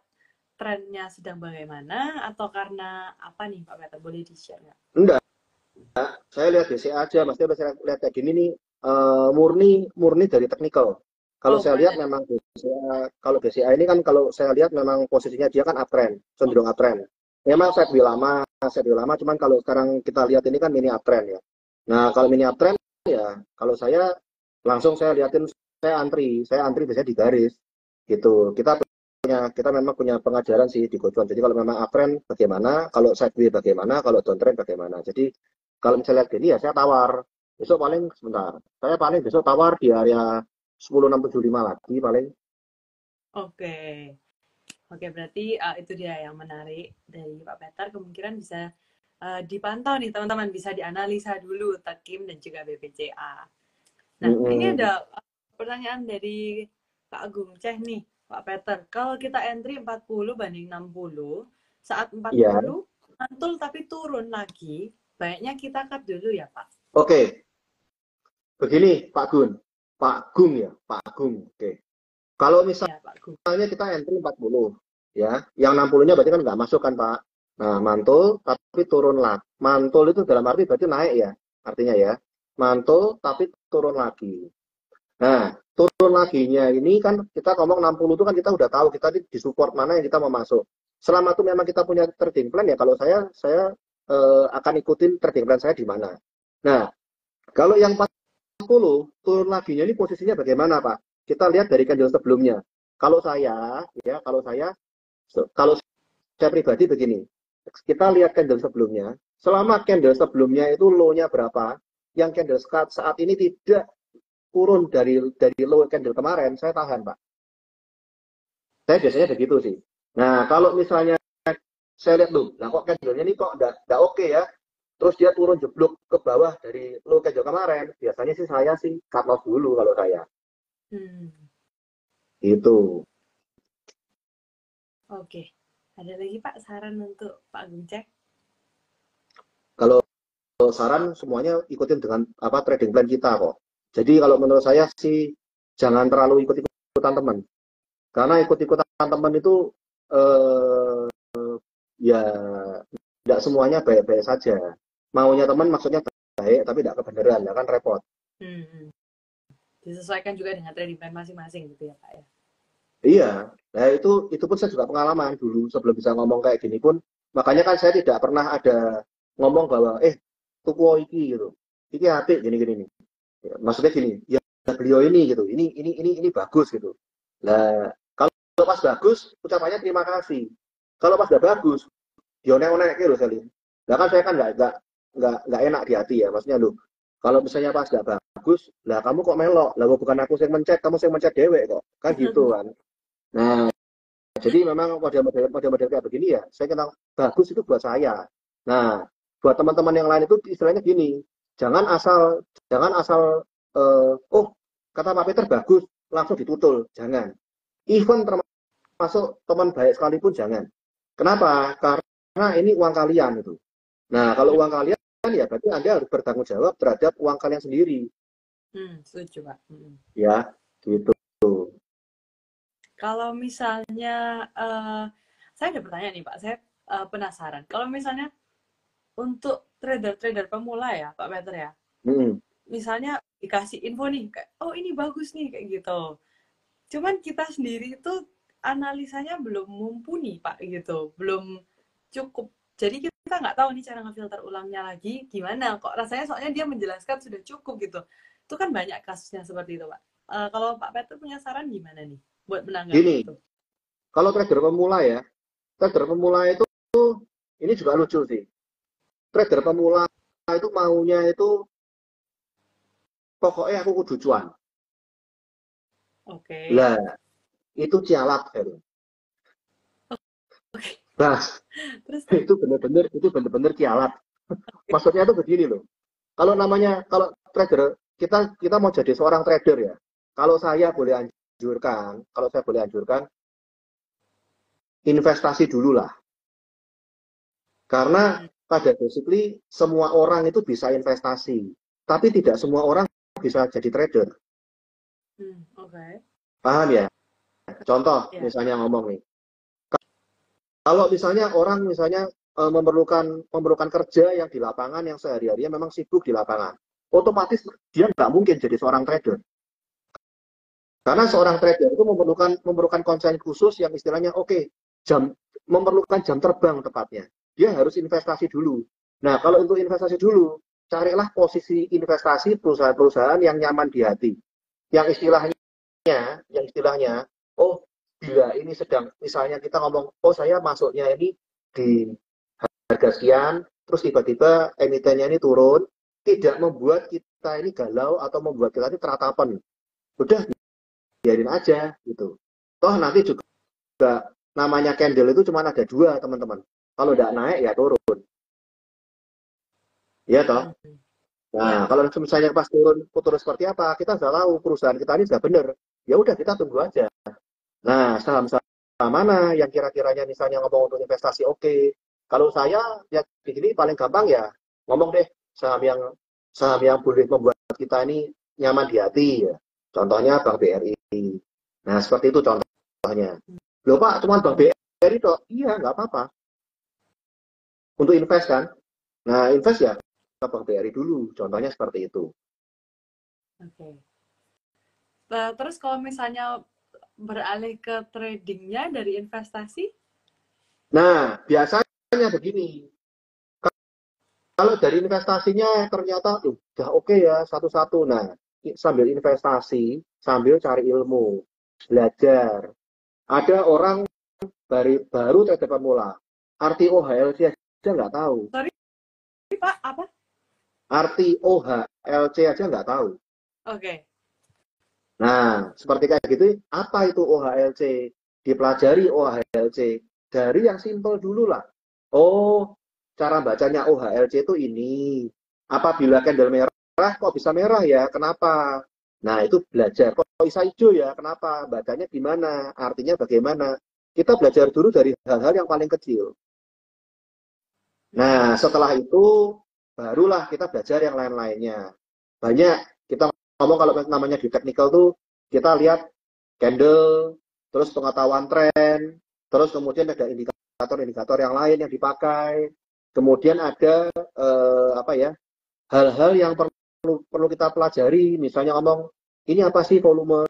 trennya sedang bagaimana atau karena apa nih Pak Peter, boleh di-share nggak? Enggak, saya lihat BCA aja, maksudnya saya lihat kayak gini nih, murni murni dari teknikal. Kalau Oh, saya mulai lihat dari memang BCA ini kan kalau saya lihat memang posisinya dia kan uptrend, cenderung uptrend. Memang saya lebih lama, cuman kalau sekarang kita lihat ini kan mini uptrend ya. Nah, kalau mini uptrend ya, kalau saya langsung saya antri biasanya di garis gitu. Kita memang punya pengajaran sih di Gocuan. Jadi kalau memang uptrend bagaimana, kalau sideways bagaimana, kalau downtrend bagaimana. Jadi kalau misalnya gini ya saya tawar. Besok paling sebentar. Saya paling besok tawar di area 10.675 lagi paling. Oke. Oke, berarti itu dia yang menarik dari Pak Peter. Kemungkinan bisa dipantau nih teman-teman, bisa dianalisa dulu Tekim dan juga BPCA. Nah, ini Mm-mm. ada pertanyaan dari Kak Agung Ceh nih, Pak Peter. Kalau kita entry 40 banding 60, saat Iya. 40 mantul tapi turun lagi, baiknya kita cut dulu ya, Pak. Oke. begini Pak Gun, Pak Gung ya, Pak Gung. Oke. Kalau Ya, Pak Gu. misalnya kita entry 40, ya, yang 60-nya berarti kan nggak masuk kan Pak. Nah, mantul tapi turun lagi. Mantul itu dalam arti berarti naik ya, artinya ya. Mantul tapi turun lagi. Nah, turun laginya ini kan kita ngomong 60 itu kan kita udah tahu kita di support mana yang kita mau masuk. Selama itu memang kita punya trading plan ya, kalau saya akan ikutin trading plan saya di mana. Nah, kalau yang 40 turun laginya ini posisinya bagaimana Pak? Kita lihat dari candle sebelumnya. Kalau saya ya, kalau saya pribadi begini. Kita lihat candle sebelumnya. Selama candle sebelumnya itu low-nya berapa, yang candle saat ini tidak turun dari low candle kemarin, saya tahan Pak. Saya biasanya begitu sih. Nah, kalau misalnya saya lihat loh, nah kok candlenya ini kok enggak oke ya, terus dia turun jeblok ke bawah dari low candle kemarin, biasanya sih saya sih cut loss dulu kalau saya. Hmm, Itu. oke. Ada lagi Pak saran untuk Pak Guncek? Kalau saran semuanya ikutin dengan apa trading plan kita kok. Jadi kalau menurut saya sih jangan terlalu ikut-ikutan teman. Karena ikut-ikutan teman itu eh, ya tidak semuanya baik-baik saja. Maunya teman maksudnya baik tapi tidak kebenaran, ya kan repot. Hmm, hmm. Disesuaikan juga dengan trading plan masing-masing gitu ya Pak ya. Iya, nah itu pun saya juga pengalaman dulu sebelum bisa ngomong kayak gini pun, makanya kan saya tidak pernah ada ngomong bahwa tuku iki gitu, iki apik gini-gini nih. Ya, maksudnya gini, ya beliau ini gitu, ini bagus gitu. Nah, kalau pas bagus, ucapannya terima kasih. Kalau pas udah bagus, dionek-onek gitu sekali. Nah kan saya kan nggak enak di hati ya, maksudnya lu. Kalau misalnya pas nggak bagus, lah kamu kok melok, lah bukan aku yang mencet, kamu yang mencet dewek kok, kan gitu kan. Nah, jadi memang model-model kayak begini ya, saya kenal bagus itu buat saya. Nah, buat teman-teman yang lain itu istilahnya gini, jangan asal oh kata Pak Peter bagus langsung ditutul, jangan. Even termasuk teman baik sekalipun jangan. Kenapa? Karena ini uang kalian itu. Nah, kalau uang kalian ya berarti Anda harus bertanggung jawab terhadap uang kalian sendiri, Setuju Pak. Hmm. ya. Gitu. Kalau misalnya, saya ada pertanyaan nih Pak, saya penasaran. Kalau misalnya untuk trader-trader pemula ya Pak Peter ya, Hmm. misalnya dikasih info nih, kayak, oh ini bagus nih kayak gitu. Cuman kita sendiri itu analisanya belum mumpuni Pak gitu, belum cukup. Jadi kita nggak tahu nih cara ngefilter ulangnya lagi gimana. Kok rasanya soalnya dia menjelaskan sudah cukup gitu. Itu kan banyak kasusnya seperti itu Pak. Kalau Pak Peter punya saran gimana nih buat menanggapi Gini, itu? kalau trader pemula itu ini juga lucu sih. Trader pemula itu maunya itu pokoknya aku kudu cuan. Oke. Lah, itu cialat kan. Oke. Nah, Terus itu benar-benar cialat. Maksudnya itu begini loh. Kalau trader kita mau jadi seorang trader ya. Kalau saya boleh anjurkan investasi dulu lah. Karena hmm, pada basically semua orang itu bisa investasi, tapi tidak semua orang bisa jadi trader. oke. Paham ya? Contoh Ya. misalnya ngomong nih. Kalau misalnya orang misalnya memerlukan kerja yang di lapangan yang sehari-harinya memang sibuk di lapangan, otomatis dia nggak mungkin jadi seorang trader. Karena seorang trader itu memerlukan konsen khusus yang istilahnya jam memerlukan jam terbang tepatnya. Dia harus investasi dulu. Nah, kalau untuk investasi dulu, carilah posisi investasi perusahaan-perusahaan yang nyaman di hati. Yang istilahnya, oh bila ini sedang misalnya kita ngomong, oh saya masuknya ini di harga sekian, terus tiba-tiba emitennya ini turun, tidak membuat kita ini galau atau membuat kita ini teratapan. Udah biarin aja gitu. Toh nanti juga namanya candle itu cuma ada dua teman-teman. Kalau udah naik ya turun, ya toh. Hmm, Nah ya. kalau misalnya pas turun seperti apa, kita sudah tahu perusahaan kita ini sudah benar. Ya udah kita tunggu aja. Nah saham-saham mana yang kira-kiranya misalnya ngomong untuk investasi Kalau saya ya begini paling gampang ya ngomong deh saham yang boleh membuat kita ini nyaman di hati ya. Contohnya Bank BRI. Nah, seperti itu contohnya. Loh Pak, cuma Bank BRI toh? Iya, nggak apa-apa. Untuk invest kan? Nah, invest ya ke Bank BRI dulu. Contohnya seperti itu. Oke. Terus kalau misalnya beralih ke tradingnya dari investasi? Nah, biasanya begini. Kalau dari investasinya ternyata udah oke ya satu-satu. Nah, sambil investasi, sambil cari ilmu, belajar. Ada orang baru trader pemula. Arti OHLC aja nggak tahu. Sorry, Pak, apa? Arti OHLC aja nggak tahu. Oke. Nah, seperti kayak gitu, apa itu OHLC? Dipelajari OHLC dari yang simple dulu lah. Oh, cara bacanya OHLC itu ini. Apabila candle merah, kok bisa merah ya? Kenapa? Nah, itu belajar. Kok bisa hijau ya? Kenapa? Bacanya gimana? Artinya bagaimana? Kita belajar dulu dari hal-hal yang paling kecil. Nah, setelah itu, barulah kita belajar yang lain-lainnya. Banyak, kita ngomong kalau namanya di technical tuh, kita lihat candle, terus pengetahuan tren, terus kemudian ada indikator-indikator yang lain yang dipakai, kemudian ada apa ya, hal-hal yang perlu kita pelajari, misalnya ngomong ini apa sih volume,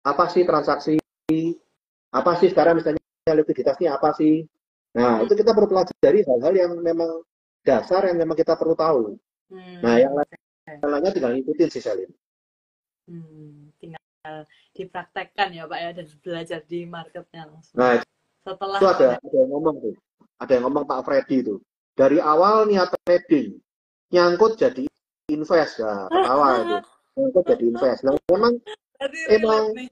apa sih transaksi, apa sih sekarang misalnya likuiditasnya apa sih. Nah, itu kita perlu pelajari hal-hal yang memang dasar yang memang kita perlu tahu. Nah, yang lainnya tinggal ngikutin sih Selin. Tinggal dipraktekkan ya Pak ya, dan belajar di marketnya langsung. Nah, Setelah itu ada yang ngomong tuh. Ada yang ngomong Pak Freddy itu. Dari awal niat trading, nyangkut jadi invest ya, ketawa itu. Nyangkut jadi invest. Nah, memang nih.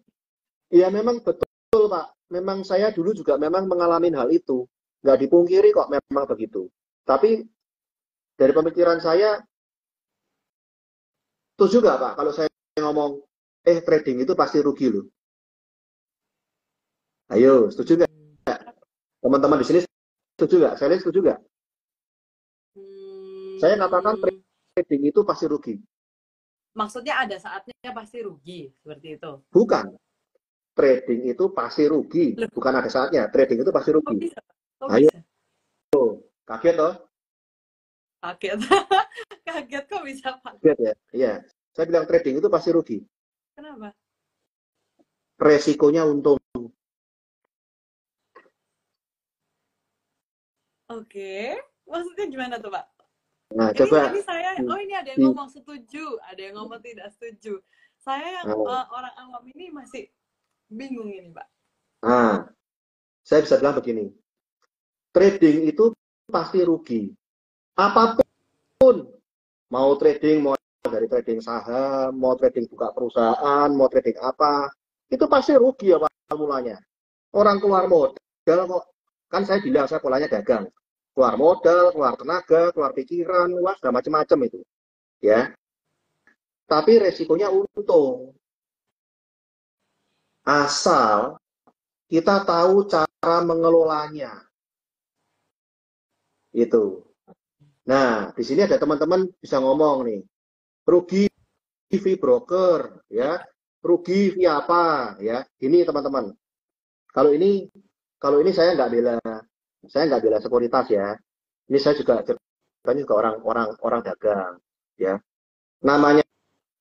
ya memang betul Pak. Memang saya dulu juga memang mengalami hal itu. Nggak dipungkiri kok memang begitu. Tapi dari pemikiran saya, setuju nggak Pak kalau saya ngomong, trading itu pasti rugi loh. Ayo, setuju nggak? Teman-teman di sini setuju nggak? Saya setuju nggak? Saya katakan trading itu pasti rugi. Maksudnya ada saatnya pasti rugi, seperti itu? Bukan. Trading itu pasti rugi. Loh. Bukan ada saatnya. Trading itu pasti rugi. Kok bisa? Kok Ayo. bisa? Kaget toh? Kaget. Kaget kok bisa Pak? Kaget ya? Iya. Saya bilang trading itu pasti rugi. Kenapa? Resikonya untung. Oke. Maksudnya gimana tuh Pak? Nah, coba. Ini saya, ini ada yang ngomong setuju, ada yang ngomong tidak setuju. Saya yang orang awam ini masih bingung ini, Pak. Nah, saya bisa bilang begini. Trading itu pasti rugi. Apapun. Mau trading, mau dari trading saham, mau trading buka perusahaan, mau trading apa. Itu pasti rugi ya Pak mulanya. Orang keluar modal kok. Kan saya bilang, saya polanya dagang. Keluar modal, keluar tenaga, keluar pikiran, wah, segala macam-macam itu. Ya. Tapi resikonya untung. Asal kita tahu cara mengelolanya. Itu. Nah, di sini ada teman-teman bisa ngomong nih. Rugi fee broker, ya. Rugi fee apa, ya. Ini teman-teman. Kalau ini saya nggak bela sekuritas ya. Ini saya juga ceritanya juga orang dagang, ya. Namanya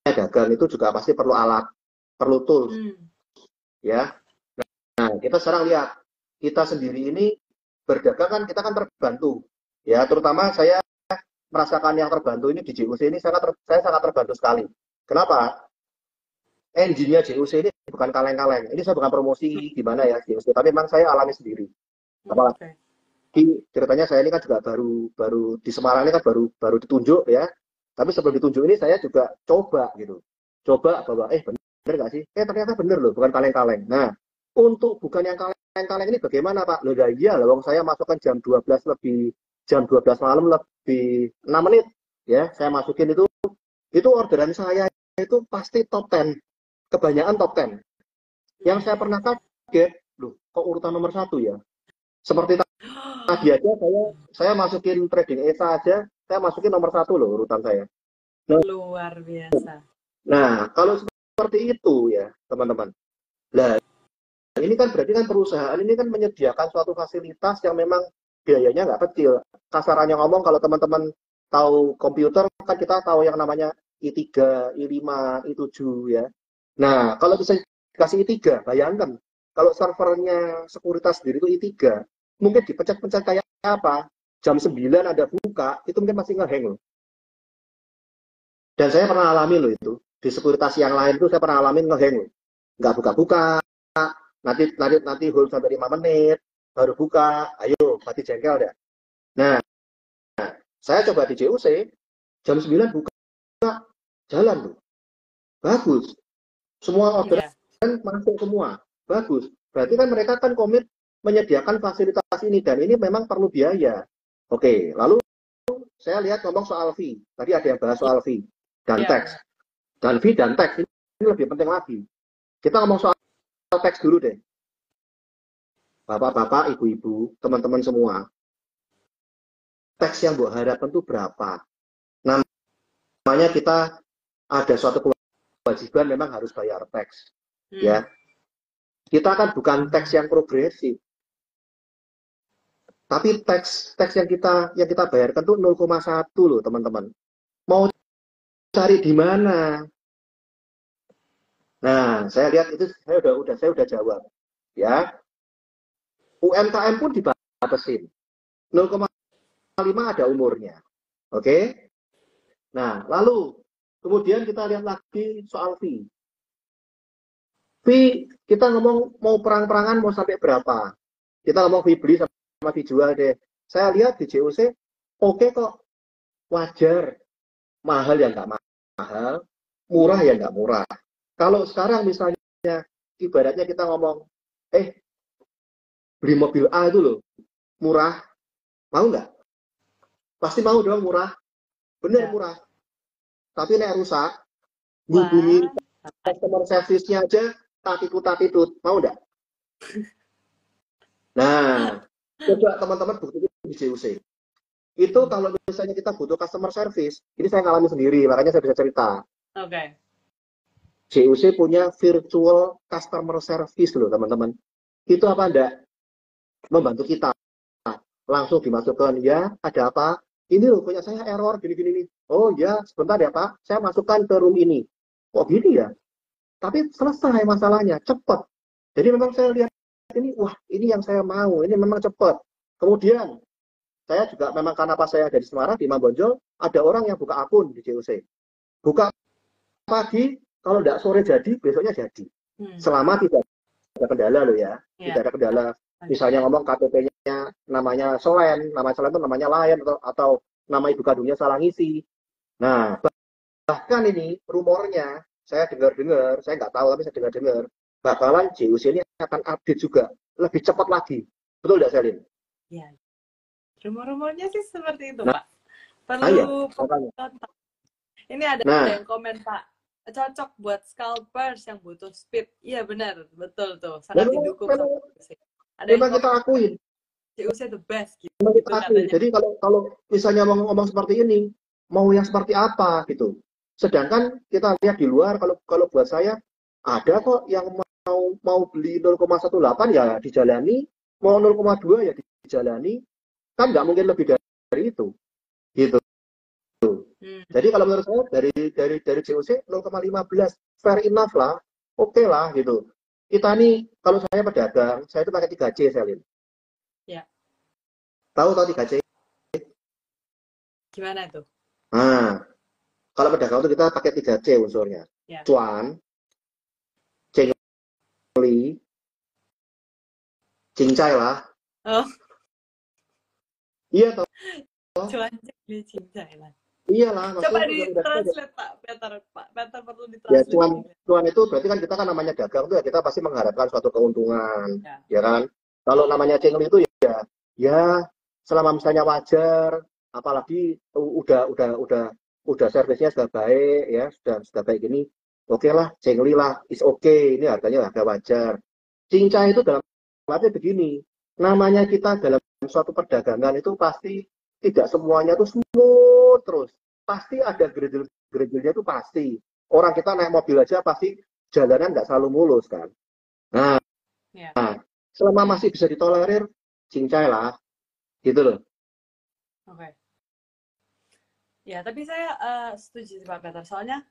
dagang itu juga pasti perlu alat, perlu tools, ya. Nah, kita sekarang lihat, kita sendiri ini berdagang kan kita kan terbantu, ya. Terutama saya merasakan yang terbantu ini di JUC ini saya sangat terbantu sekali. Kenapa? Engine-nya JUC ini bukan kaleng-kaleng. Ini saya bukan promosi gimana ya JUC, tapi memang saya alami sendiri. Apalagi ceritanya saya ini kan juga baru di Semarang ini kan baru ditunjuk ya. Tapi sebelum ditunjuk ini saya juga coba gitu. Coba bahwa bener nggak sih? Ternyata bener loh, bukan kaleng-kaleng. Nah, untuk bukan yang kaleng-kaleng ini bagaimana Pak? Loh iya loh, saya masukkan jam 12 malam lebih 6 menit ya, saya masukin itu orderan saya itu pasti top 10. Kebanyakan top 10. Yang saya pernah kaget, loh kok urutan nomor 1 ya? Seperti tadi aja saya masukin trading ESA aja, saya masukin nomor 1 loh urutan saya. Luar biasa. Nah, kalau seperti itu ya, teman-teman. Nah, ini kan berarti kan perusahaan ini kan menyediakan suatu fasilitas yang memang biayanya nggak kecil. Kasarannya ngomong kalau teman-teman tahu komputer kan kita tahu yang namanya i3, i5, i7 ya. Nah, kalau bisa dikasih i3, bayangkan kalau servernya sekuritas sendiri itu i3, mungkin dipencet-pencet kayak apa? Jam 9 ada buka, itu mungkin masih ngeheng loh. Dan saya pernah alami loh itu. Di sekuritas yang lain itu saya pernah alami ngeheng loh. Nggak buka-buka, nanti hold sampai 5 menit, baru buka, ayo, mati jengkel deh. Nah, saya coba di JUC, jam 9 buka, jalan loh. Bagus. Semua orderan masuk semua. Bagus. Berarti kan mereka kan komit menyediakan fasilitas ini, dan ini memang perlu biaya. Oke, lalu saya lihat ngomong soal fee. Tadi ada yang bahas soal fee dan teks. Dan fee dan teks ini lebih penting lagi. Kita ngomong soal teks dulu deh. Bapak-bapak, ibu-ibu, teman-teman semua. Teks yang buat harapkan itu berapa? Namanya kita ada suatu kewajiban memang harus bayar teks. Ya. Kita kan bukan teks yang progresif. Tapi teks yang kita bayarkan tuh 0,1 loh, teman-teman. Mau cari di mana? Nah, saya lihat itu saya udah jawab. Ya. UMKM pun dibatasin. 0,5 ada umurnya. Oke? Nah, lalu kemudian kita lihat lagi soal fee. Fee, kita ngomong mau perang-perangan mau sampai berapa? Kita ngomong fee beli sama fee jual deh. Saya lihat di JOC, oke kok. Wajar. Mahal ya nggak mahal, murah ya nggak murah. Kalau sekarang misalnya, ibaratnya kita ngomong, beli mobil A itu loh, murah, mau nggak? Pasti mau dong murah. Bener murah. Tapi nek rusak, hubungi customer service-nya aja, tatitut, mau nggak? Nah, coba teman-teman buktikan di JUC. Itu kalau misalnya kita butuh customer service, ini saya ngalami sendiri, makanya saya bisa cerita. Oke. JUC punya virtual customer service loh, teman-teman. Itu apa enggak? Membantu kita. Langsung dimasukkan, ya, ada apa? Ini loh, punya saya error, gini-gini nih. Oh ya, sebentar ya Pak, saya masukkan ke room ini. Oh gini ya? Tapi selesai masalahnya, cepat. Jadi memang saya lihat ini, wah ini yang saya mau, ini memang cepat. Kemudian, saya juga memang karena pas saya ada di Semarang, di Mambonjol, ada orang yang buka akun di JUC. Buka pagi, kalau tidak sore jadi, besoknya jadi. Selama tidak ada kendala loh ya. Tidak ada kendala. Misalnya ngomong KTP-nya namanya Solen, nama Solen itu namanya lain, atau nama ibu kandungnya salah ngisi. Nah, bahkan ini rumornya, saya dengar-dengar, saya nggak tahu tapi saya dengar-dengar, bakalan JUC ini akan update juga, lebih cepat lagi. Betul nggak, Selin? Iya. Rumor-rumornya sih seperti itu, Nah, Pak. Perlu iya, ini ada yang komen, Pak. Cocok buat scalpers yang butuh speed. Iya benar, betul tuh. Sangat didukung sama JUC. Ada memang kita akuin. JUC the best gitu. Kita akuin. Jadi kalau misalnya mau ngomong seperti ini, mau yang seperti apa gitu. Sedangkan kita lihat di luar, kalau buat saya ada kok yang mau beli 0,18 ya dijalani, mau 0,2 ya dijalani, kan nggak mungkin lebih dari itu, gitu. Jadi kalau menurut saya dari JOC 0,15 fair enough lah, oke lah gitu. Kita nih kalau saya pedagang, saya itu pakai 3C, Selin. Ya. Tahu 3C? Gimana itu? Nah, kalau pedagang itu kita pakai 3C unsurnya. Ya. Cuan, cengli, cincai lah. Oh. Iya toh. Cuan, cengli, cincai lah. Iyalah. Coba di-translate Pak Peter perlu di-translate. Ya, cuan itu berarti kan kita kan namanya dagang tuh ya, kita pasti mengharapkan suatu keuntungan, ya kan? Kalau namanya cengli itu ya selama misalnya wajar, apalagi udah servisnya sudah baik ya, sudah baik gini, oke lah, cengli lah, is okay, ini harganya harga wajar. Cincai itu dalam arti begini, namanya kita dalam suatu perdagangan itu pasti tidak semuanya tuh smooth terus. Pasti ada gerejil-gerejilnya itu pasti. orang kita naik mobil aja pasti jalanan nggak selalu mulus kan. Nah, Ya. selama masih bisa ditolerir, cincai lah, gitu loh. Oke. Ya, tapi saya setuju sih Pak Peter. Soalnya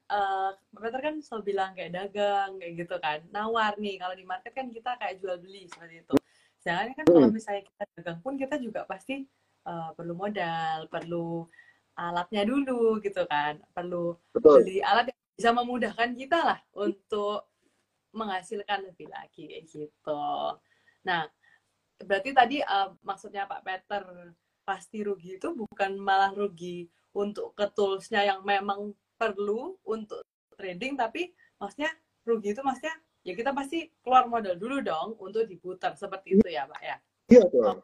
Pak Peter kan selalu bilang kayak dagang, kayak gitu kan. Nawar nih, kalau di market kan kita kayak jual beli seperti itu. Sedangkan kan kalau Hmm, misalnya kita dagang pun kita juga pasti perlu modal, perlu alatnya dulu gitu kan. Perlu betul. beli alat yang bisa memudahkan kita lah untuk menghasilkan lebih lagi kayak gitu. Nah, berarti tadi maksudnya Pak Peter pasti rugi itu bukan malah rugi untuk ke toolsnya yang memang perlu untuk trading, tapi maksudnya rugi itu maksudnya ya kita pasti keluar modal dulu dong untuk diputar seperti itu ya Pak ya. Iya Oh, dong.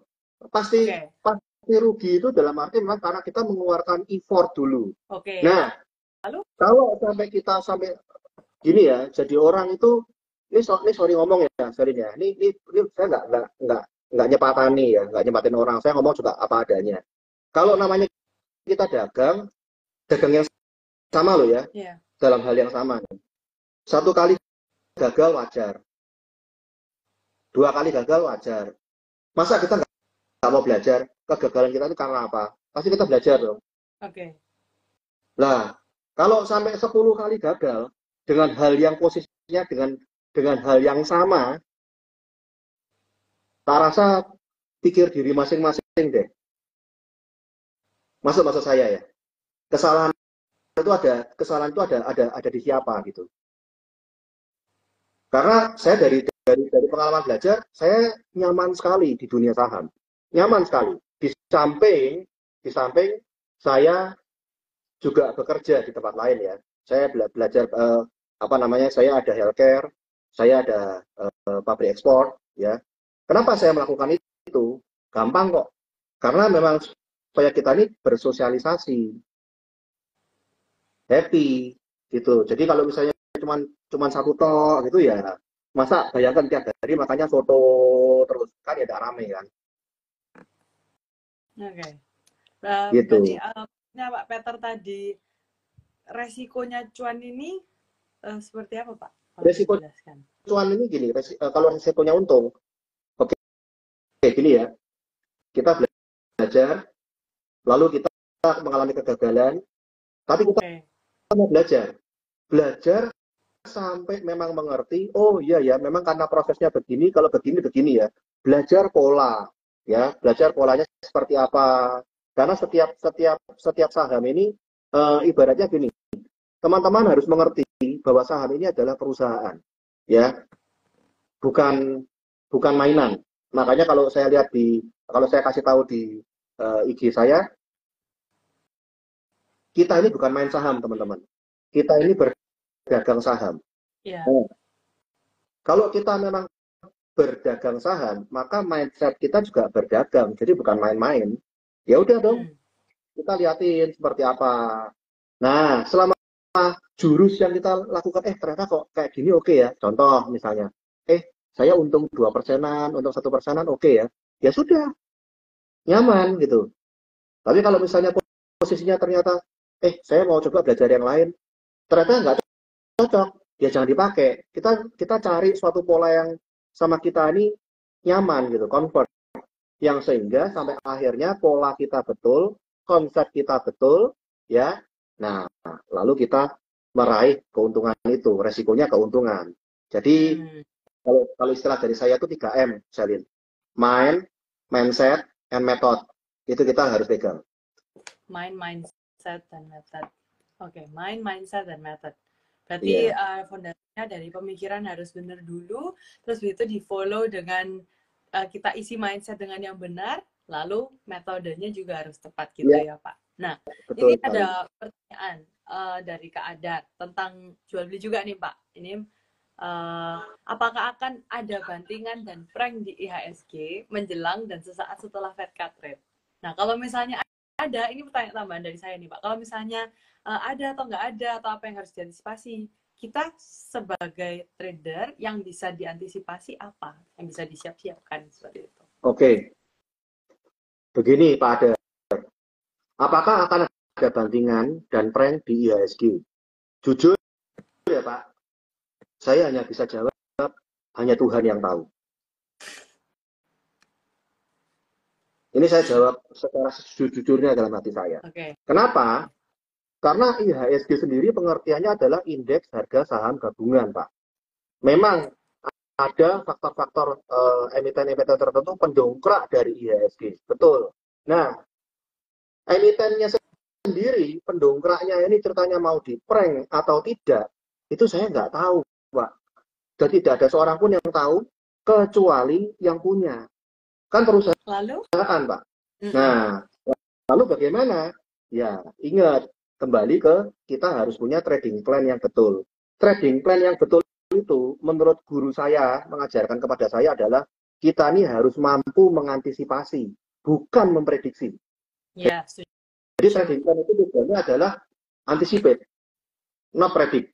Pasti oke. pasti rugi itu dalam arti memang karena kita mengeluarkan effort dulu. Oke. Nah, Lalu kalau sampai gini ya, jadi orang itu ini sorry ngomong ya, sorry ya. Ini saya nggak nyepatani ya, nggak nyepatin orang. Saya ngomong juga apa adanya. Kalau namanya kita dagang yang sama loh ya, ya, dalam hal yang sama. Satu kali gagal wajar, dua kali gagal wajar. Masa kita nggak mau belajar? Kegagalan kita itu karena apa? Pasti kita belajar dong. oke. Nah, kalau sampai 10 kali gagal dengan hal yang posisinya dengan hal yang sama, tak rasa pikir diri masing-masing deh. Maksud saya ya. Kesalahan kesalahan itu ada di siapa gitu. Karena saya dari pengalaman belajar, saya nyaman sekali di dunia saham. Nyaman sekali. Di samping saya juga bekerja di tempat lain ya. Saya belajar apa namanya? Saya ada healthcare, saya ada pabrik ekspor ya. Kenapa saya melakukan itu? Gampang kok. Karena memang supaya kita ini bersosialisasi, happy gitu. Jadi kalau misalnya cuman satu tok gitu ya, masa bayangkan tiap hari makanya foto terus kan ya tidak rame kan. Oke. Berarti Gitu. Pak Peter tadi resikonya cuan ini seperti apa Pak? Kalau bisa Resiko dijelaskan. cuan ini gini, kalau resikonya untung, oke gini ya, kita belajar, lalu kita mengalami kegagalan, tapi kita Oke. mau belajar sampai memang mengerti, oh iya ya, memang karena prosesnya begini, kalau begini ya, belajar pola, ya, belajar polanya seperti apa, karena setiap saham ini ibaratnya gini, teman-teman harus mengerti bahwa saham ini adalah perusahaan, ya, bukan bukan mainan. Makanya kalau saya kasih tahu di IG saya, kita ini bukan main saham teman-teman, kita ini berdagang saham. Iya. Nah, kalau kita memang berdagang saham, maka mindset kita juga berdagang. Jadi bukan main-main. Ya udah dong, Hmm. kita liatin seperti apa. Nah, selama jurus yang kita lakukan, ternyata kok kayak gini oke ya. Contoh misalnya, saya untung 2%-an, untung 1%-an oke ya. Ya sudah, nyaman gitu. Tapi kalau misalnya posisinya ternyata, saya mau coba belajar yang lain, ternyata nggak cocok, ya jangan dipakai. Kita cari suatu pola yang sama kita ini nyaman gitu, comfort. Yang sehingga sampai akhirnya pola kita betul, konsep kita betul, ya. Nah, lalu kita meraih keuntungan itu, resikonya keuntungan. Jadi Hmm. kalau istilah dari saya itu 3M, Selin. Mind, mindset, and method. Itu kita harus pegang. Mind, mindset, dan method. Oke, mind, mindset, dan method. Berarti Iya, fondasinya dari pemikiran harus benar dulu, terus itu di-follow dengan kita isi mindset dengan yang benar, lalu metodenya juga harus tepat gitu iya, ya Pak. Nah, ini betul sekali. ada pertanyaan dari Kak Adat tentang jual beli juga nih Pak. Ini apakah akan ada bantingan dan prank di IHSG menjelang dan sesaat setelah Fed cut rate? Nah, kalau misalnya ada, ini pertanyaan tambahan dari saya nih Pak. Kalau misalnya ada atau nggak ada, atau apa yang harus diantisipasi, kita sebagai trader yang bisa diantisipasi apa? Yang bisa disiap-siapkan seperti itu. Oke, begini Pak Ada. Apakah akan ada bantingan dan prank di IHSG? Jujur, ya Pak, saya hanya bisa jawab, hanya Tuhan yang tahu. Ini saya jawab secara sejujurnya dalam hati saya. Kenapa? Karena IHSG sendiri pengertiannya adalah indeks harga saham gabungan, Pak. Memang ada faktor-faktor emiten-emiten tertentu pendongkrak dari IHSG. Betul. Nah, emitennya sendiri, pendongkraknya ini ceritanya mau di-prank atau tidak, itu saya nggak tahu, Pak. Dan tidak ada seorang pun yang tahu, kecuali yang punya. Kan perusahaan, Pak. Nah, lalu bagaimana? Ya, ingat, kembali ke kita harus punya trading plan yang betul. Trading plan yang betul itu, menurut guru saya, mengajarkan kepada saya adalah, kita ini harus mampu mengantisipasi, bukan memprediksi. Ya, jadi trading plan itu tujuannya adalah anticipate, not predict.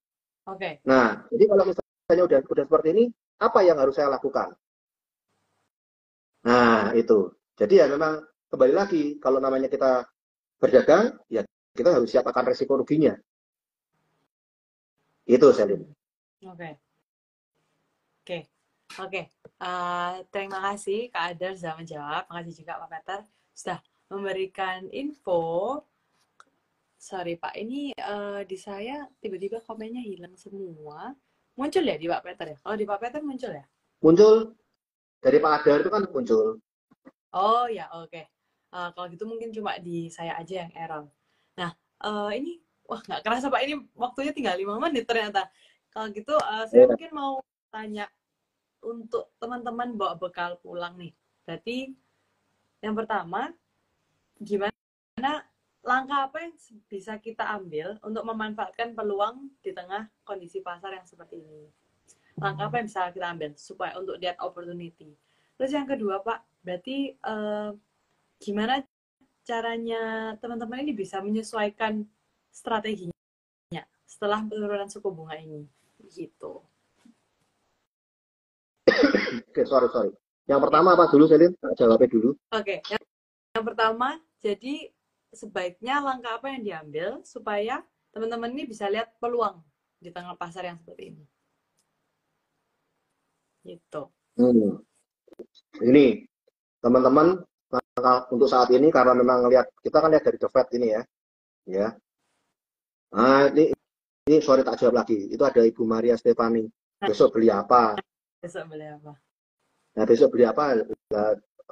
Nah, jadi kalau misalnya udah seperti ini, apa yang harus saya lakukan? Nah, itu. Jadi ya memang kembali lagi, kalau namanya kita berdagang, ya kita harus siap akan resiko ruginya. Itu, Selin. Oke. Terima kasih Kak Adar sudah menjawab. Terima kasih juga Pak Peter sudah memberikan info. Sorry Pak, ini di saya tiba-tiba komennya hilang semua. Muncul ya di Pak Peter ya? Kalau di Pak Peter muncul ya? Muncul. Dari Pak Adar itu kan muncul. Oh ya, oke. Kalau gitu mungkin cuma di saya aja yang error. Nah, ini, wah nggak kerasa Pak, ini waktunya tinggal 5 menit ternyata. Kalau gitu saya mungkin mau tanya untuk teman-teman bawa bekal pulang nih. Berarti yang pertama, gimana langkah apa yang bisa kita ambil untuk memanfaatkan peluang di tengah kondisi pasar yang seperti ini? Langkah apa yang bisa kita ambil supaya untuk lihat opportunity? Terus yang kedua Pak, berarti gimana caranya teman-teman ini bisa menyesuaikan strateginya setelah penurunan suku bunga ini? Gitu. Oke, sorry. Yang pertama apa dulu, Selin? Jawabnya dulu. Oke, yang pertama, jadi sebaiknya langkah apa yang diambil supaya teman-teman ini bisa lihat peluang di tengah pasar yang seperti ini. Gitu. Ini, teman-teman, untuk saat ini karena memang kita kan lihat dari The Fed ini ya. Nah, ini sorry tak jawab lagi. Itu ada Ibu Maria Stefani. Besok beli apa? Nah, besok beli apa?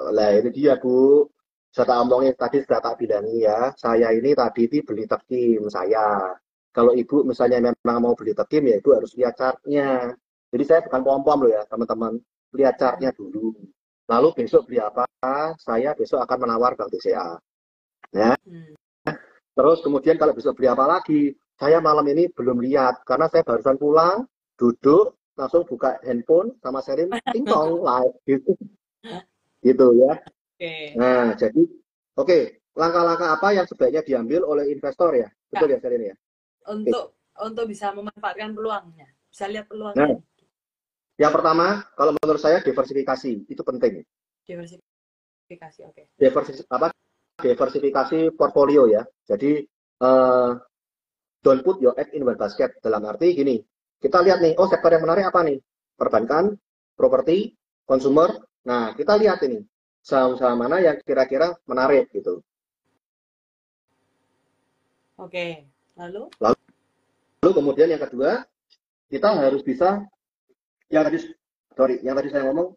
Lah ini dia, Bu. Saya tak omongin tadi, sudah tak bilangi ya. Saya ini tadi beli tekim saya. Kalau Ibu misalnya memang mau beli tekim, ya Ibu harus lihat chartnya. Jadi saya bukan pom-pom loh ya, teman-teman. Lihat chartnya dulu. Lalu besok beli apa? Saya besok akan menawar Bank BCA. Ya. Terus kemudian kalau besok beli apa lagi? Saya malam ini belum lihat. Karena saya barusan pulang, duduk, langsung buka handphone sama Selin, ting-tong, live gitu. Gitu ya. Nah, jadi langkah-langkah apa yang sebaiknya diambil oleh investor ya? Betul ya, Selin ya? Untuk bisa memanfaatkan peluangnya, bisa lihat peluangnya. Nah, yang pertama, kalau menurut saya diversifikasi, itu penting. Diversifikasi, oke. Diversifikasi portfolio ya. Jadi, don't put your egg in one basket. Dalam arti gini, kita lihat nih, sektor yang menarik apa nih? Perbankan, properti, consumer. Nah, kita lihat ini, saham-saham mana yang kira-kira menarik gitu. Oke, lalu kemudian yang kedua, kita harus bisa yang tadi saya ngomong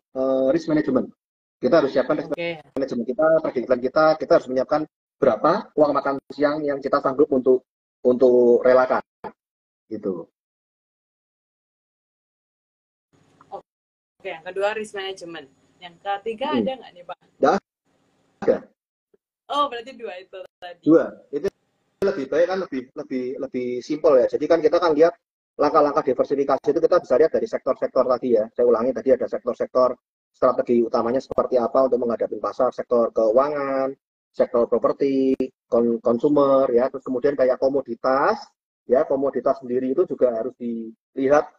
risk management. Kita harus siapkan risk management kita, trading plan kita harus menyiapkan berapa uang makan siang yang kita sanggup untuk relakan gitu. Oke, yang kedua risk management. Yang ketiga ada nggak nih Pak? Ada. Oh, berarti dua itu tadi. Dua. Itu lebih baik kan, lebih simpel ya. Jadi kan kita kan lihat langkah-langkah diversifikasi itu kita bisa lihat dari sektor-sektor tadi ya. Saya ulangi tadi ada sektor-sektor strategi utamanya seperti apa untuk menghadapi pasar, sektor keuangan, sektor properti, consumer ya. Terus kemudian kayak komoditas ya, komoditas sendiri itu juga harus dilihat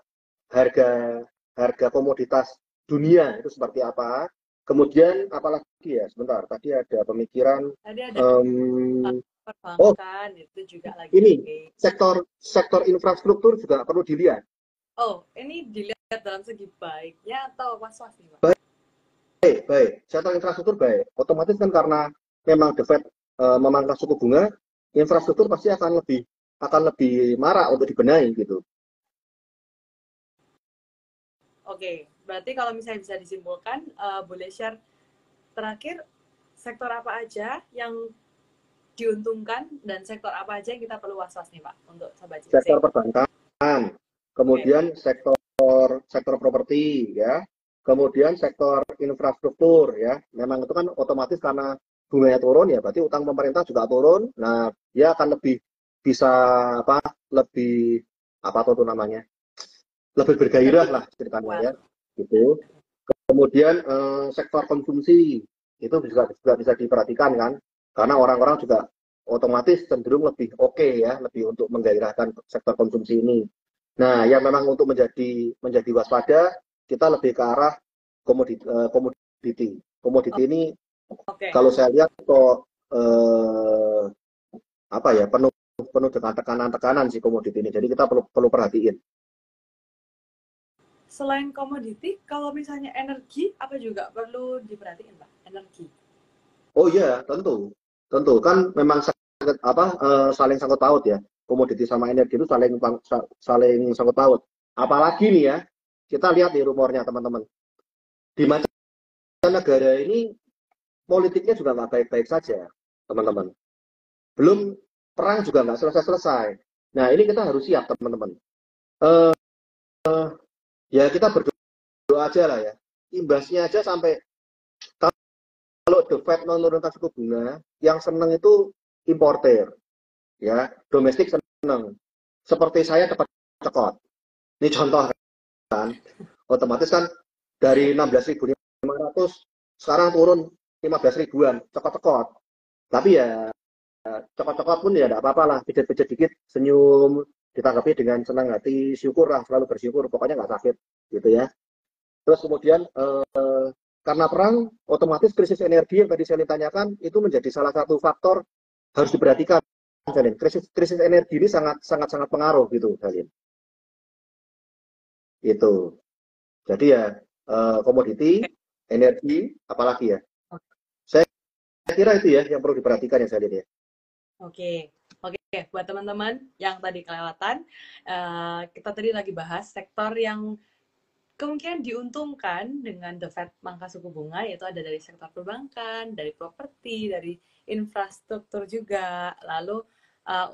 harga komoditas dunia itu seperti apa. Kemudian apalagi ya, sebentar, tadi ada pemikiran Oh, perbankan itu juga lagi. ini sektor infrastruktur juga perlu dilihat. Oh, ini dilihat dalam segi baiknya atau was-was nih, Pak? Baik, baik. Sektor infrastruktur baik. Otomatis kan karena memang The Fed memangkas suku bunga, infrastruktur pasti akan lebih marak untuk dibenahi gitu. Oke, berarti kalau misalnya bisa disimpulkan, boleh share terakhir sektor apa aja yang diuntungkan dan sektor apa aja yang kita perlu was-was nih Pak untuk Sobat Sektor JC. perbankan, Oke, kemudian sektor properti ya, kemudian sektor infrastruktur ya. Memang itu kan otomatis karena bunganya turun ya, berarti utang pemerintah juga turun. Nah, dia akan lebih bisa apa? Lebih apa tuh namanya? Lebih bergairah lebih lah ceritanya kuat. ya, gitu. Kemudian sektor konsumsi itu juga bisa diperhatikan kan, karena orang-orang juga otomatis cenderung lebih oke ya, lebih untuk menggairahkan sektor konsumsi ini. Nah, yang memang untuk menjadi waspada, kita lebih ke arah komoditi. Komoditi ini Oke, kalau saya lihat kok apa ya penuh penuh dengan tekanan-tekanan sih komoditi ini. Jadi kita perlu perlu perhatiin. selain komoditi, kalau misalnya energi, apa juga perlu diperhatiin Pak? Energi. Oh iya, tentu. Tentu kan memang saling sangkut paut ya. Komoditi sama energi itu saling sangkut paut. Apalagi nih ya, kita lihat di rumornya teman-teman. Di mancanegara ini politiknya juga nggak baik-baik saja, teman-teman. Belum perang juga nggak selesai-selesai. Nah, ini kita harus siap, teman-teman. Eh, ya kita berdoa aja lah ya. Imbasnya aja sampai kalau The Fed menurunkan suku bunga, yang seneng itu importer. Ya, domestik seneng. Seperti saya dapat cekot. Ini contoh kan, otomatis kan dari 16.500 sekarang turun 15 ribuan, cekot-cekot. Tapi ya cekot-cekot pun ya tidak apa-apa lah, pijet-pijet dikit, senyum, ditanggapi dengan senang hati, syukur lah, selalu bersyukur, pokoknya nggak sakit, gitu ya. Terus kemudian karena perang, otomatis krisis energi yang tadi saya tanyakan itu menjadi salah satu faktor harus diperhatikan. Krisis energi ini sangat sangat sangat pengaruh gitu, Dalin. Itu. Jadi ya komoditi, energi, apalagi ya. Saya kira itu ya yang perlu diperhatikan ya, Dalin ya. Oke, oke. Buat teman-teman yang tadi kelewatan, kita tadi lagi bahas sektor yang kemungkinan diuntungkan dengan The Fed mangkas suku bunga, yaitu ada dari sektor perbankan, dari properti, dari infrastruktur juga. Lalu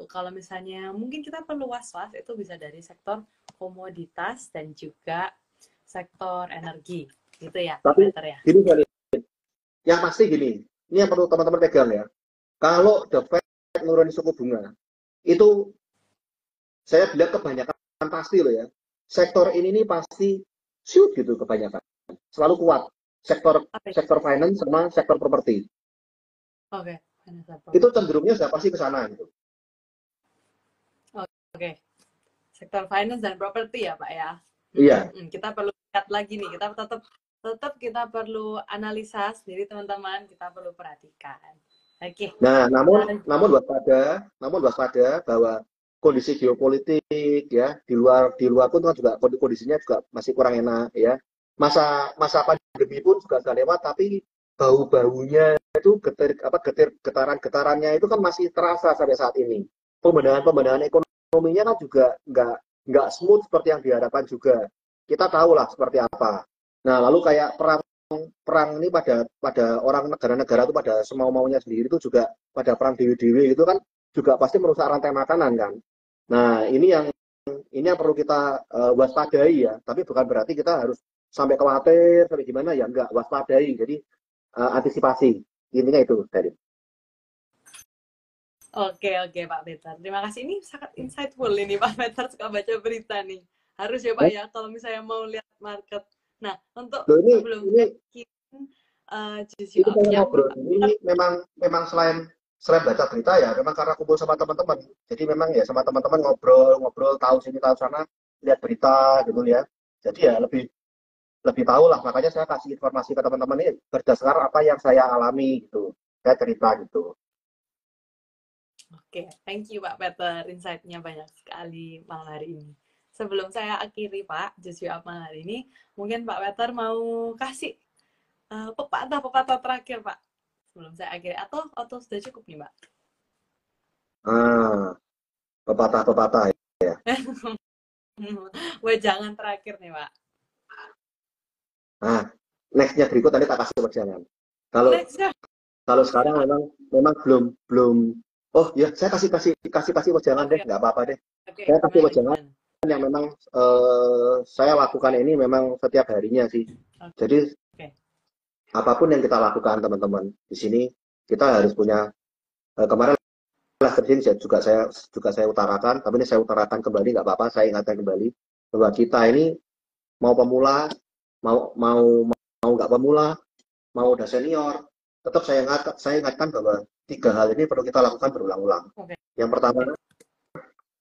kalau misalnya mungkin kita perlu was-was, itu bisa dari sektor komoditas dan juga sektor energi. Gitu ya, Pak Tapi Peter ya. gini Dalin, yang pasti gini, ini yang perlu teman-teman pegang ya. Kalau The Fed nurunin suku bunga, itu saya bilang kebanyakan pasti loh ya. Sektor ini nih pasti shoot gitu kebanyakan. Selalu kuat. Sektor Oke, sektor finance sama sektor properti. oke. Financial Itu property. cenderungnya sudah pasti ke sana gitu. Oke, sektor finance dan properti ya Pak ya. Iya. Kita perlu lihat lagi nih, kita tetap tetap kita perlu analisa sendiri teman-teman, kita perlu perhatikan. Oke. Nah, namun Uh, namun waspada bahwa kondisi geopolitik ya di luar pun kan juga kondisinya juga masih kurang enak ya. Masa pandemi pun juga sudah lewat, tapi bau-baunya itu getaran-getarannya itu kan masih terasa sampai saat ini. Pembenahan ekonominya kan juga nggak smooth seperti yang diharapkan juga. Kita tahu lah seperti apa. Nah, lalu kayak perang ini pada orang negara-negara itu pada semau-maunya sendiri itu juga pada perang dewi-dewi itu kan juga pasti merusak rantai makanan kan. Nah, ini yang perlu kita waspadai ya, tapi bukan berarti kita harus sampai khawatir sampai gimana ya, enggak, waspadai. Jadi antisipasi. Intinya itu dari. oke, oke Pak Peter. Terima kasih. Ini sangat insightful ini Pak Peter, suka baca berita nih. Harus ya Pak ya kalau misalnya mau lihat market. Nah, untuk Loh, sebelum ini kita juice you itu up pengen yang ngobrol ini memang selain selain baca berita ya memang karena kumpul sama teman-teman, jadi memang ya sama teman-teman ngobrol-ngobrol tahu sini tahu sana, lihat berita gitu ya, jadi ya lebih lebih tahu lah, makanya saya kasih informasi ke teman-teman ini berdasarkan apa yang saya alami gitu, saya cerita gitu. Oke, thank you Pak Peter. Insight-nya banyak sekali malam hari ini. Sebelum saya akhiri Pak, Just Up malam hari ini, mungkin Pak Peter mau kasih pepatah-pepatah terakhir Pak. Sebelum saya akhiri, atau sudah cukup nih Pak? Pepatah-pepatah ya. Jangan terakhir nih Pak. Nah, nextnya berikut nanti tak kasih wejangan. Kalau sekarang memang belum. Oh ya, saya kasih wejangan deh, nggak apa-apa deh. Saya kasih wejangan yang memang saya lakukan ini memang setiap harinya sih. Jadi apapun yang kita lakukan teman-teman di sini kita harus punya kemarin kerjaan juga saya utarakan, tapi ini saya utarakan kembali nggak apa-apa, saya ingatkan kembali bahwa kita ini mau pemula, mau nggak pemula, mau udah senior, tetap saya ingatkan bahwa 3 hal ini perlu kita lakukan berulang-ulang. Yang pertama,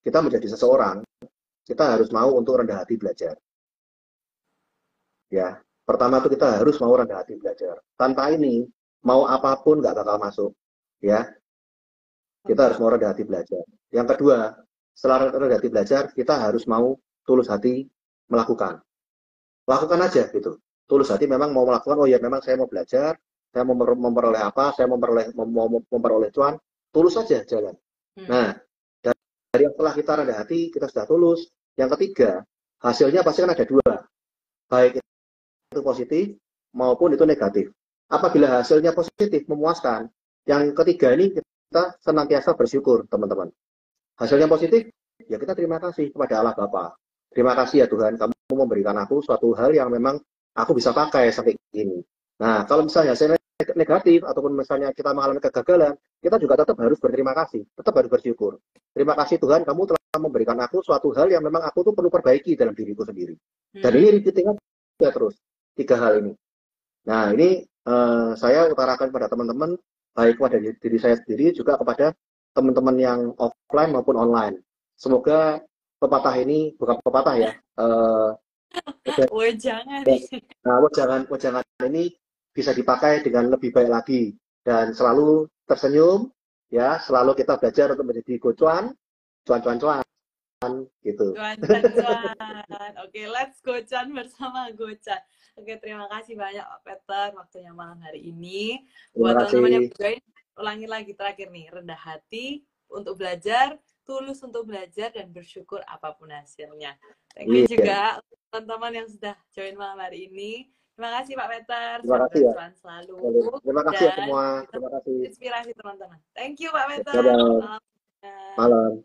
kita menjadi seseorang, kita harus mau untuk rendah hati belajar. Ya, pertama itu kita harus mau rendah hati belajar. Tanpa ini, mau apapun nggak bakal masuk. Ya, kita harus mau rendah hati belajar. Yang kedua, setelah rendah hati belajar, kita harus mau tulus hati melakukan. Lakukan aja gitu. Tulus hati memang mau melakukan, oh ya memang saya mau belajar, saya mau memperoleh apa, saya mau memperoleh cuan, tulus aja jalan. Nah, dari setelah kita rendah hati, kita sudah tulus. Yang ketiga, hasilnya pasti kan ada 2. Baik itu positif maupun itu negatif. Apabila hasilnya positif, memuaskan, yang ketiga ini kita senantiasa bersyukur, teman-teman. Hasilnya positif, ya kita terima kasih kepada Allah Bapa. Terima kasih ya Tuhan, kamu memberikan aku suatu hal yang memang aku bisa pakai sampai ini. Nah, kalau misalnya hasilnya negatif, ataupun misalnya kita mengalami kegagalan, kita juga tetap harus berterima kasih, tetap harus bersyukur. Terima kasih Tuhan, kamu telah memberikan aku suatu hal yang memang aku tuh perlu perbaiki dalam diriku sendiri. Dan ini repeating terus, 3 hal ini. Nah, ini saya utarakan pada teman-teman, baik kepada diri saya sendiri, juga kepada teman-teman yang offline maupun online. Semoga pepatah ini, bukan pepatah ya, wejangan ini bisa dipakai dengan lebih baik lagi. Dan selalu tersenyum, ya, selalu kita belajar untuk menjadi cuan gitu. Cuan. Oke, let's gocan bersama Gocan. Oke, terima kasih banyak Pak Peter waktunya malam hari ini. Buat teman-teman yang join, ulangi lagi terakhir nih, rendah hati untuk belajar, tulus untuk belajar, dan bersyukur apapun hasilnya. Thank you juga teman-teman yang sudah join malam hari ini. Terima kasih Pak Peter. Terima kasih ya. Selalu. Terima kasih ya semua. Terima kasih. Inspirasi teman-teman. Thank you Pak Peter. Malam.